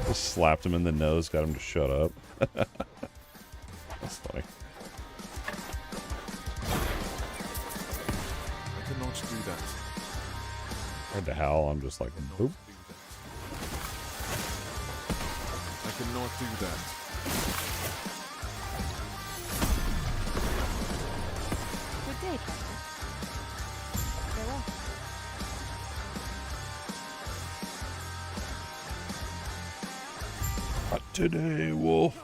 Just slapped him in the nose, got him to shut up. That's funny. I cannot do that. I had to howl, I'm just like, boop. I cannot do that. Good day, Papa. Farewell. Not today, Wolf.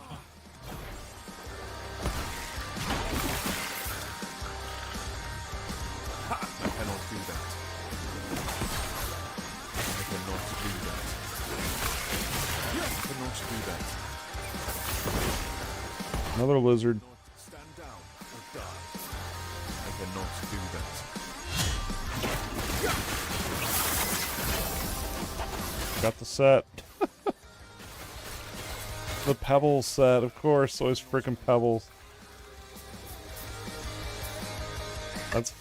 I cannot do that. I cannot do that. I cannot do that. Another lizard. Stand down or die. I cannot do that. Got the set. The Pebbles set, of course. Always freaking Pebbles.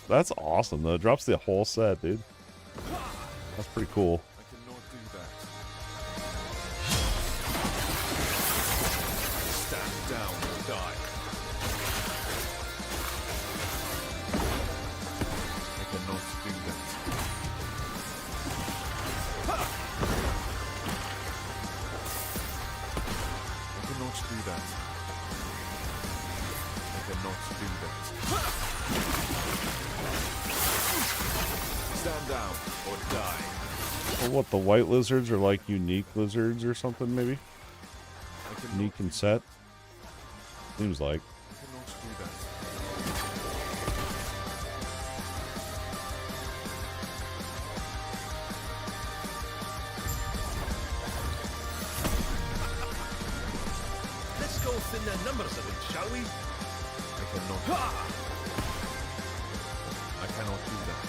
That's awesome though. It drops the whole set, dude. That's pretty cool. I cannot do that. Stand down or die. I cannot do that. I cannot do that. I cannot do that. Stand down or die. Well, what, the white lizards are like unique lizards or something, maybe? I cannot, Unique and set? Seems like. I cannot do that. Let's go thin their numbers a bit, shall we? I cannot. I cannot do that.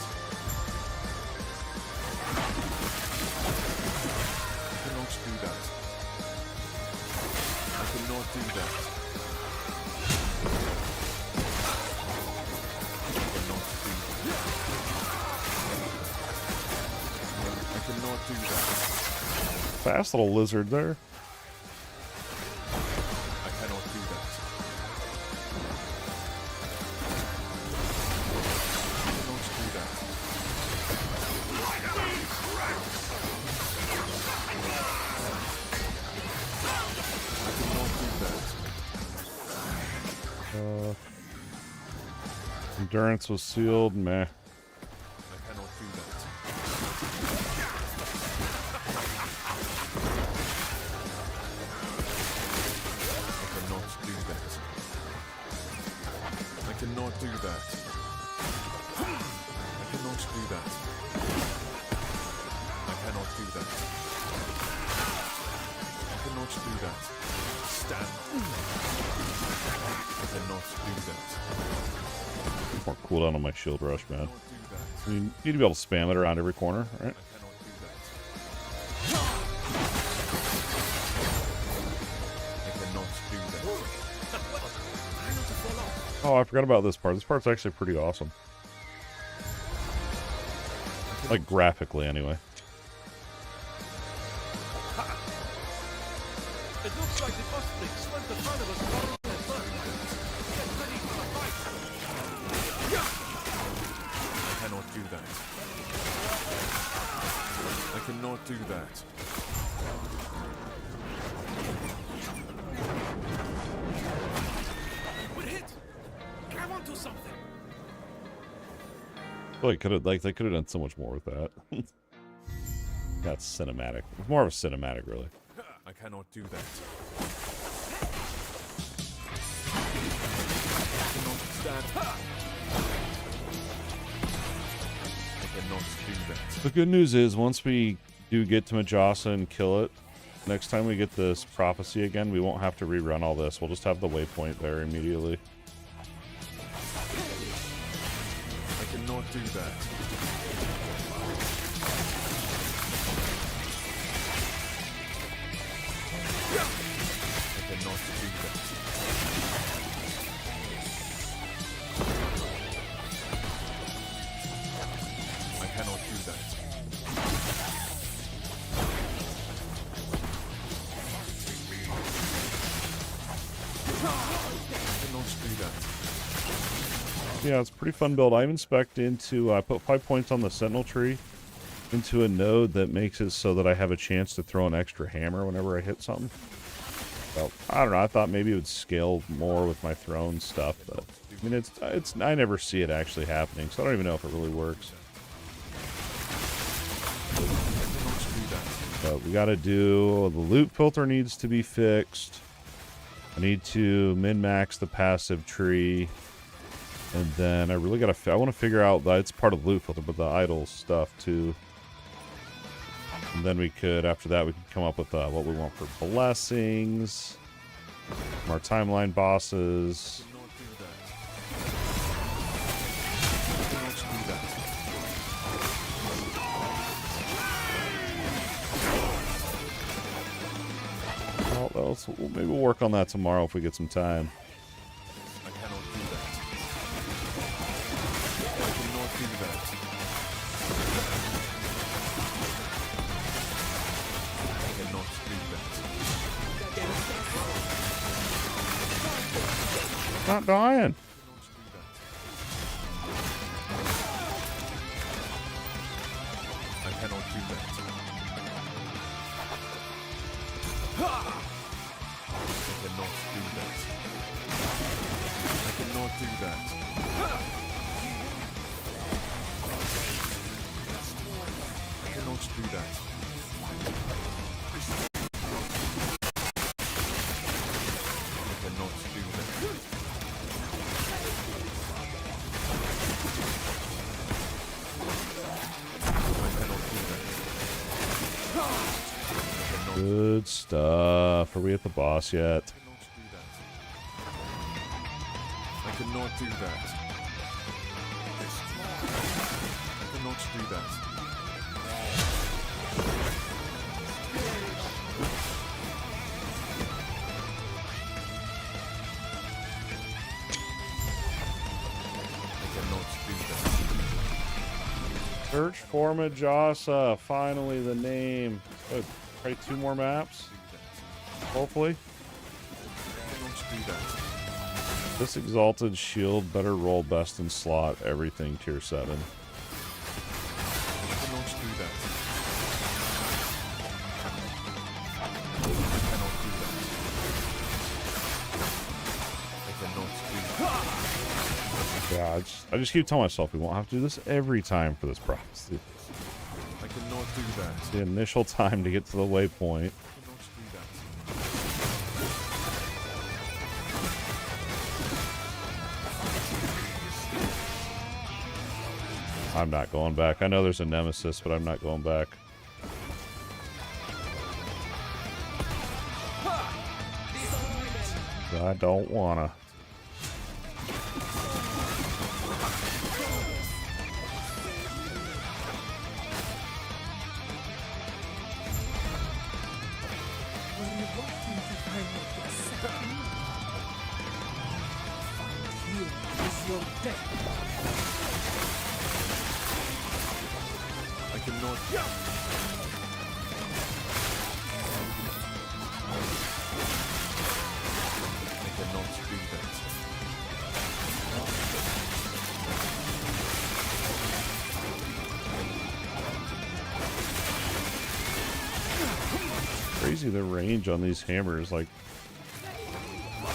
do that. Fast little lizard there. I cannot do that. I cannot do that. I cannot do that. Endurance was sealed. Meh. I cannot do that. I cannot do that. I cannot do that. I cannot do that. I cannot do that. I cannot do that. Stand. I cannot do that. More cooldown on my shield rush, man. I cannot do that. You need to be able to spam it around every corner, right? I cannot do that. I cannot do that. Oh, I forgot about this part. This part's actually pretty awesome. Like, graphically, anyway. It looks like the Ostrich spent the front of us following their first. Get ready for the fight. I cannot do that. I cannot do that. We're hit. Grab onto something. Well, they could have done so much more with that. That's cinematic. It's more of a cinematic, really. I cannot do that. I cannot stand. I cannot do that. The good news is, once we do get to Majasa and kill it, next time we get this prophecy again, we won't have to rerun all this. We'll just have the waypoint there immediately. I cannot do that. I cannot do that. I cannot do that. I cannot do that. Yeah, it's a pretty fun build. I even spec'd into, I put 5 points on the Sentinel tree into a node that makes it so that I have a chance to throw an extra hammer whenever I hit something. So, I don't know, I thought maybe it would scale more with my throne stuff, but I mean, I never see it actually happening, so I don't even know if it really works. But we gotta do, the loot filter needs to be fixed. I need to min-max the passive tree. And then I really gotta, I want to figure out that it's part of the loot filter, but the idle stuff too. And then we could, after that, we could come up with what we want for blessings, from our timeline bosses. Well, maybe we'll work on that tomorrow if we get some time. I cannot do that. I cannot do that. I cannot do that. Not dying. I cannot do that. I cannot do that. I cannot do that. I cannot do that. Good stuff. Are we at the boss yet? I cannot do that. I cannot do that. I cannot do that. Search for Majasa. Finally, the name. Oh, probably 2 more maps. Hopefully. Cannot do that. This exalted shield better roll best in slot. Everything tier 7. Cannot do that. Cannot do that. I cannot do that. Yeah, I just keep telling myself we won't have to do this every time for this prophecy. I cannot do that. It's the initial time to get to the waypoint. Cannot do that. I'm not going back. I know there's a nemesis, but I'm not going back. I don't wanna. I cannot. I cannot do that. Crazy the range on these hammers. Like, I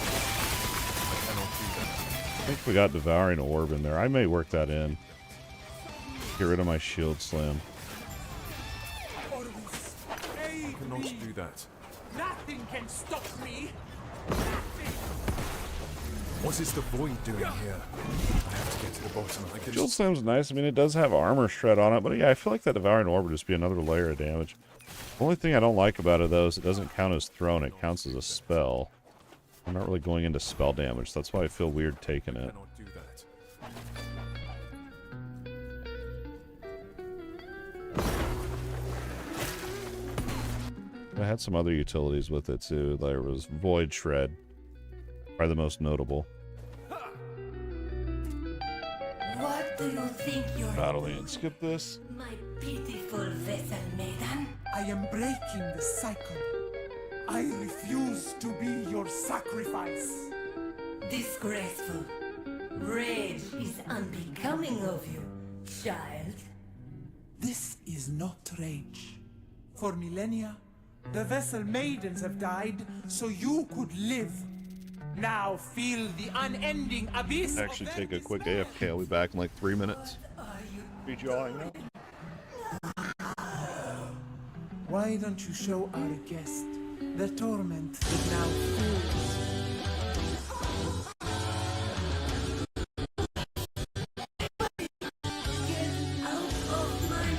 cannot do that. I think we got Devouring Orb in there. I may work that in. Get rid of my shield slam. I cannot do that. Nothing can stop me. What is the void doing here? I have to get to the bottom. I can. Shield slam's nice. I mean, it does have armor shred on it, but yeah, I feel like that Devouring Orb would just be another layer of damage. The only thing I don't like about it, though, is it doesn't count as thrown. It counts as a spell. I'm not really going into spell damage. That's why I feel weird taking it. Cannot do that. I had some other utilities with it, too. There was Void Shred. Probably the most notable. What do you think you're Battling and skip this. my pitiful vessel maiden? I am breaking the cycle. I refuse to be your sacrifice. Disgraceful. Rage is unbecoming of you, child. This is not rage. For millennia, the vessel maidens have died so you could live. Now feel the unending abyss. Actually, of take a their quick despair. AFK. I'll be back in like 3 minutes. Are you Read you all I know. Why don't you show our guest the torment that now fills? out of my mind?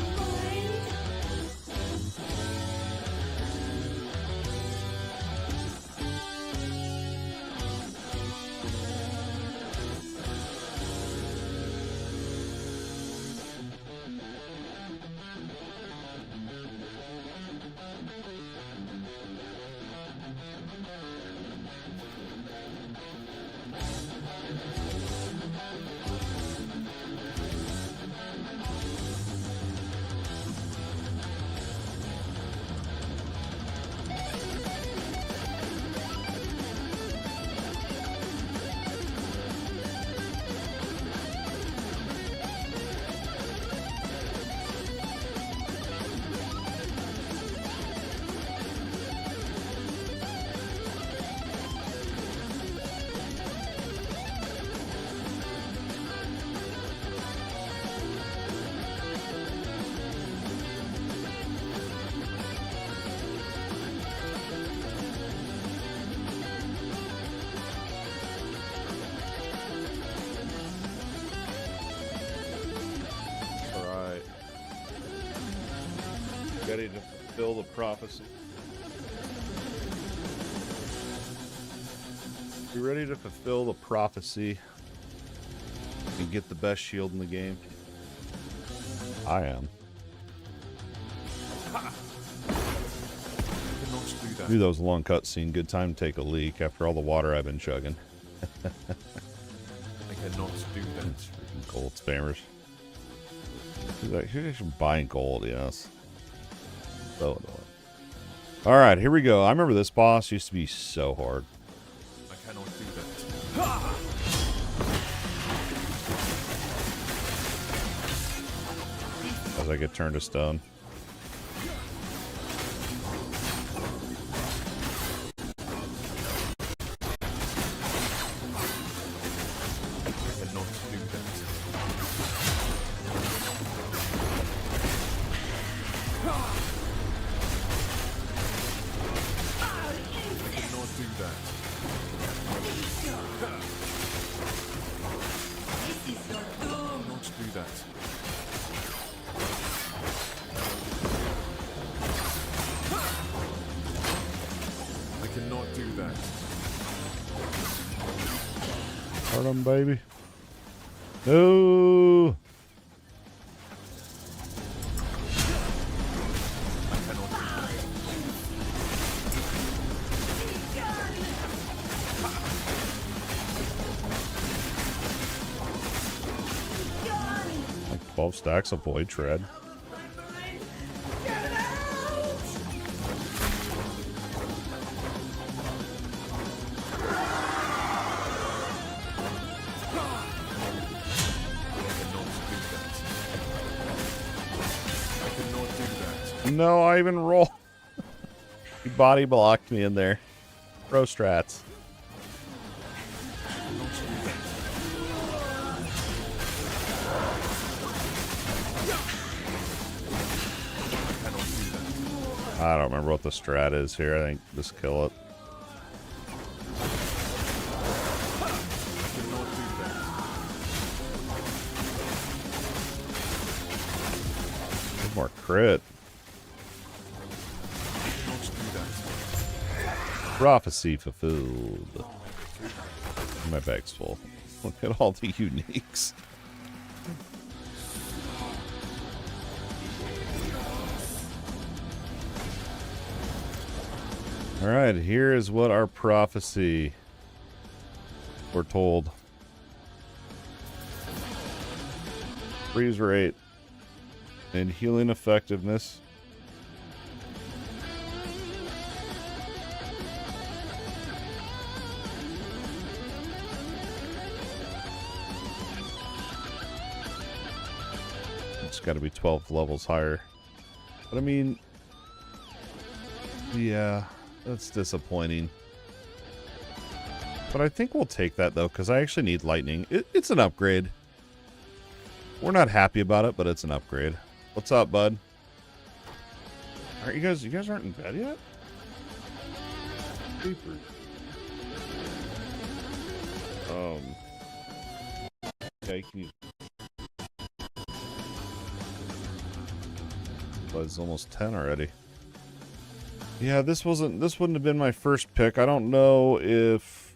Alright. Ready to fulfill the prophecy. You ready to fulfill the prophecy and get the best shield in the game? I am. I cannot do that. Knew that was a long cutscene. Good time to take a leak after all the water I've been chugging. I cannot do that. Freaking gold spammers. Here's actually buying gold, yes. So annoying. Alright, here we go. I remember this boss used to be so hard. I cannot do that. As I get turned to stone. I cannot do that. I cannot do that. This is your doom. Not do that. I cannot do that. Hurt him, baby. No. I cannot do that. Like 12 stacks of void tread. No, I even roll. He body blocked me in there. Pro strats. I don't remember what the strat is here. I think just kill it. More crit. Prophecy fulfilled. My bag's full. Look at all the uniques. Alright, here is what our prophecy foretold. Freeze rate and healing effectiveness. It's got to be 12 levels higher. But I mean, yeah, that's disappointing. But I think we'll take that though, because I actually need lightning. It's an upgrade. We're not happy about it, but it's an upgrade. What's up, bud? Aren't you guys aren't in bed yet? Creepers. Okay, can you... But it's almost 10 already. Yeah, this wouldn't have been my first pick. I don't know if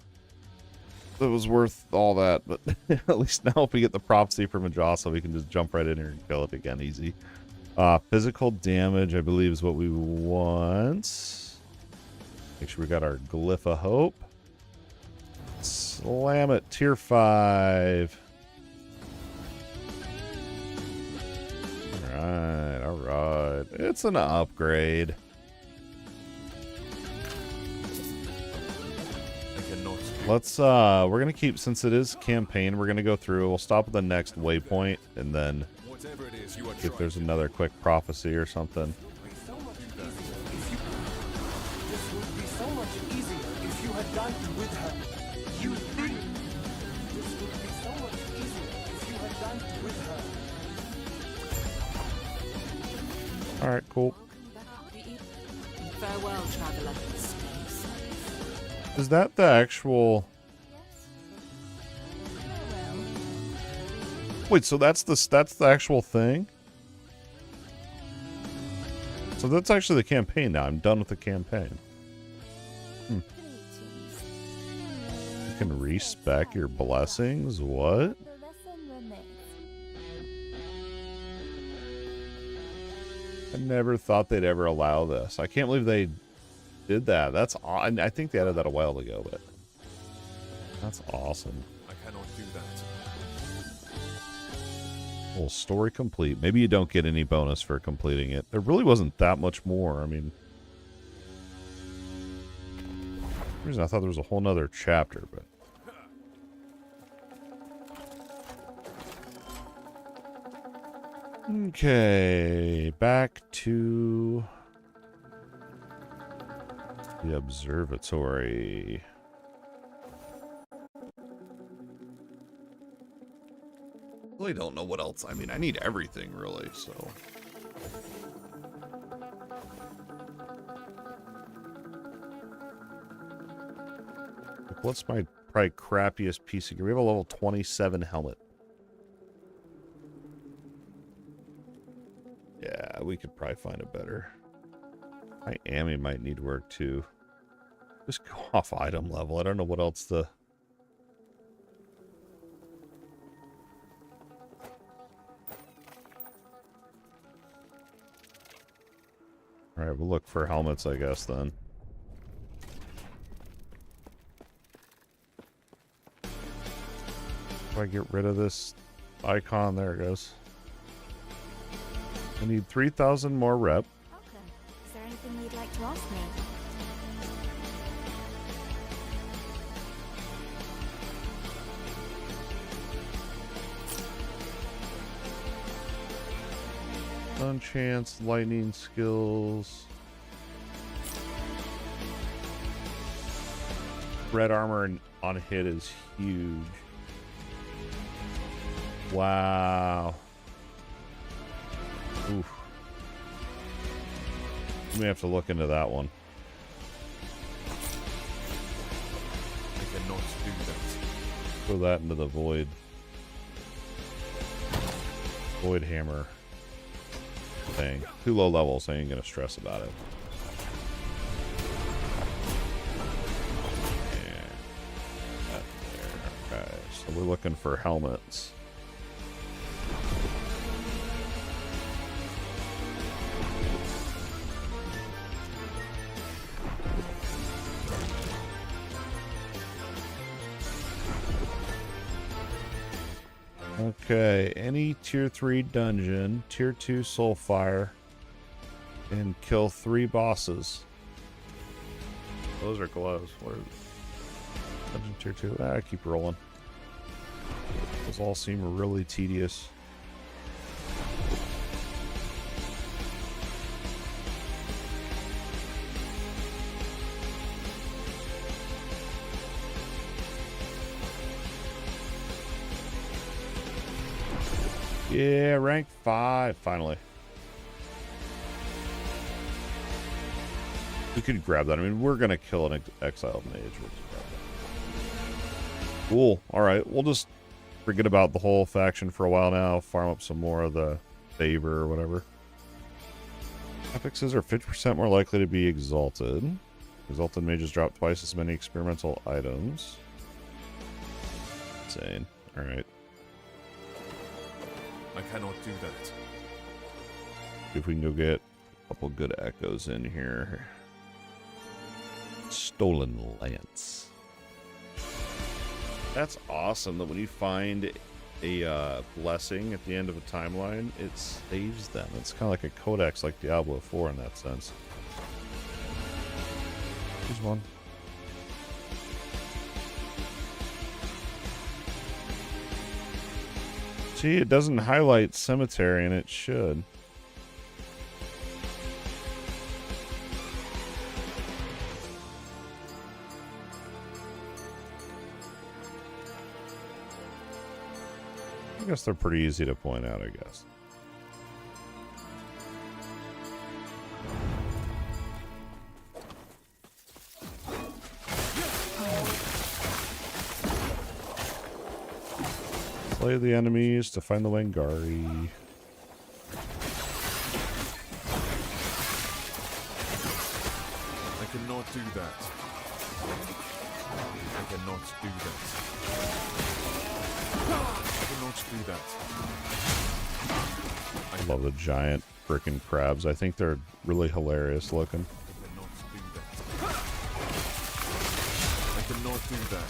it was worth all that, but at least now if we get the prophecy from Majasa, we can just jump right in here and kill it again easy. Physical damage, I believe, is what we want. Make sure we got our Glyph of Hope. Slam it, tier 5. Alright, alright. It's an upgrade. Let's, we're gonna keep, since it is campaign, we're gonna go through, we'll stop at the next waypoint, and then if there's another quick prophecy or something. This would be so much easier if you had died with her. You think? This would be so much easier if you had died with her. Alright, cool. Farewell, traveler. Is that the actual... Wait, so that's the actual thing? So that's actually the campaign now. I'm done with the campaign. You can respec your blessings? What? I never thought they'd ever allow this. I can't believe they did that. That's odd. I think they added that a while ago, but that's awesome. I cannot do that. Well, story complete. Maybe you don't get any bonus for completing it. There really wasn't that much more. I mean, for some reason I thought there was a whole nother chapter, but okay, back to the observatory. Really don't know what else. I mean, I need everything really, so. Like, what's my probably crappiest piece of gear? We have a level 27 helmet. Yeah, we could probably find a better. My Ami might need work too. Just go off item level. I don't know what else to. Alright, we'll look for helmets, I guess, then. Do I get rid of this icon? There it goes. I need 3,000 more rep. Welcome. Is there anything you'd like to ask me? Stun chance, lightning skills. Red armor on hit is huge. Wow. Oof. We may have to look into that one. I cannot do that. Throw that into the void. Void hammer thing. Too low level, so I ain't gonna stress about it. Yeah. That there. Okay, so we're looking for helmets. Okay, any tier 3 dungeon, tier 2 soulfire, and kill 3 bosses. Those are gloves. What are dungeon tier 2? I keep rolling. Those all seem really tedious. Yeah, rank 5, finally. We could grab that. I mean, we're going to kill an Exile Mage. We'll just grab that. Cool. Alright, we'll just forget about the whole faction for a while now. Farm up some more of the favor or whatever. Affixes are 50% more likely to be exalted. Exalted mages drop twice as many experimental items. Insane. Alright. I cannot do that. See if we can go get a couple good echoes in here. Stolen Lance. That's awesome that when you find a blessing at the end of a timeline, it saves them. It's kind of like a codex like Diablo 4 in that sense. Here's one. See, it doesn't highlight cemetery, and it should. I guess they're pretty easy to point out, I guess. Slay the enemies to find the Wangari. I cannot do that. I cannot do that. I cannot do that. I love the giant frickin' crabs. I think they're really hilarious looking. I cannot do that. I cannot do that.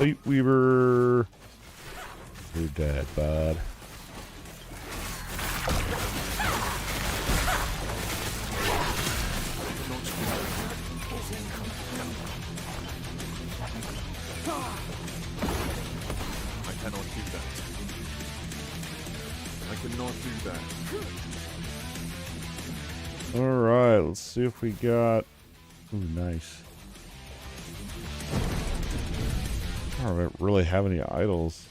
Light Weaver. You're dead, bud. I cannot do that. I cannot do that. Alright, let's see if we got... Ooh, nice. I don't really have any idols.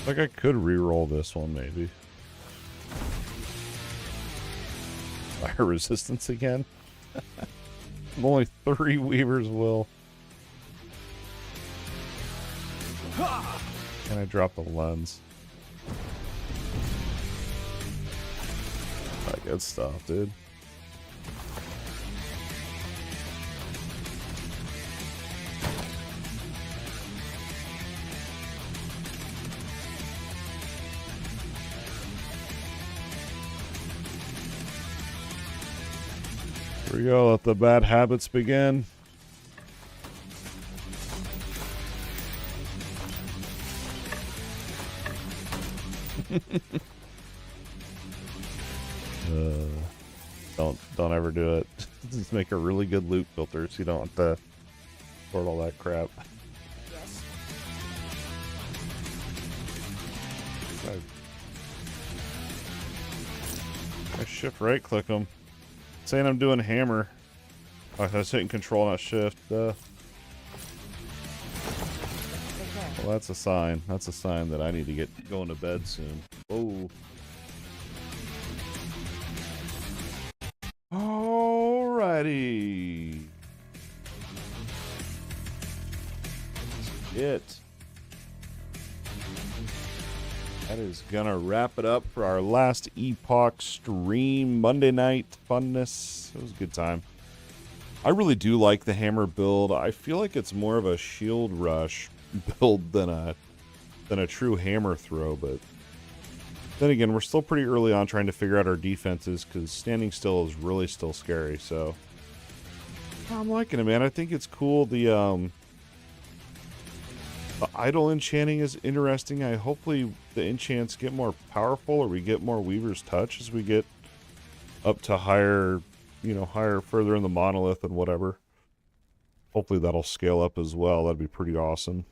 Like I could re-roll this one, maybe. Fire resistance again? I'm only 3 Weavers will. And I drop the lens. Good stuff, dude. Here we go, let the bad habits begin. Don't ever do it. Just make a really good loot filter so you don't have to sort all that crap. Yes. I shift right click them. Saying I'm doing hammer. Oh, I was hitting control, not shift. Well, that's a sign. That's a sign that I need to get going to bed soon. Oh. Alrighty. It. That is gonna wrap it up for our last Epoch stream. Monday night funness. It was a good time. I really do like the hammer build. I feel like it's more of a shield rush build than a true hammer throw, but then again, we're still pretty early on trying to figure out our defenses because standing still is really still scary. So I'm liking it, man. I think it's cool. The idle enchanting is interesting. Hopefully the enchants get more powerful, or we get more Weaver's Touch as we get up to higher, higher further in the monolith and whatever. Hopefully that'll scale up as well. That'd be pretty awesome.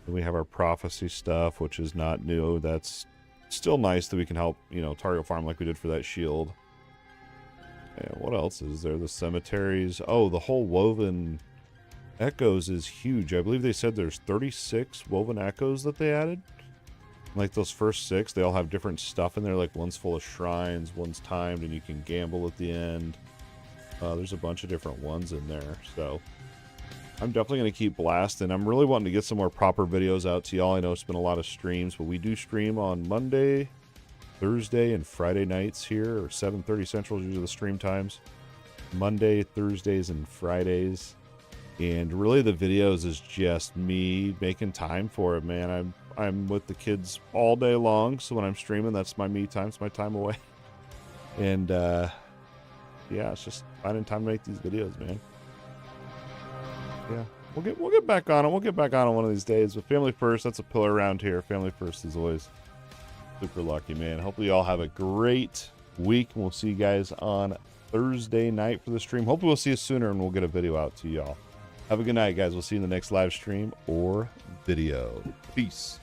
Then we have our prophecy stuff, which is not new. That's still nice that we can help, target farm like we did for that shield. And what else is there? The cemeteries. Oh, the whole woven echoes is huge. I believe they said there's 36 woven echoes that they added. Like those first 6, they all have different stuff in there. Like one's full of shrines, one's timed, and you can gamble at the end. There's a bunch of different ones in there. So I'm definitely going to keep blasting. I'm really wanting to get some more proper videos out to y'all. I know it's been a lot of streams, but we do stream on Monday, Thursday, and Friday nights here, or 7:30 Central is usually the stream times. Monday, Thursdays, and Fridays. And really the videos is just me making time for it, man. I'm with the kids all day long, so when I'm streaming, that's my me time. It's my time away. And yeah, it's just finding time to make these videos, man. Yeah, we'll get back on it. We'll get back on it one of these days. But family first, that's a pillar around here. Family first is always super lucky, man. Hopefully you all have a great week, and we'll see you guys on Thursday night for the stream. Hopefully we'll see you sooner, and we'll get a video out to y'all. Have a good night, guys. We'll see you in the next live stream or video. Peace.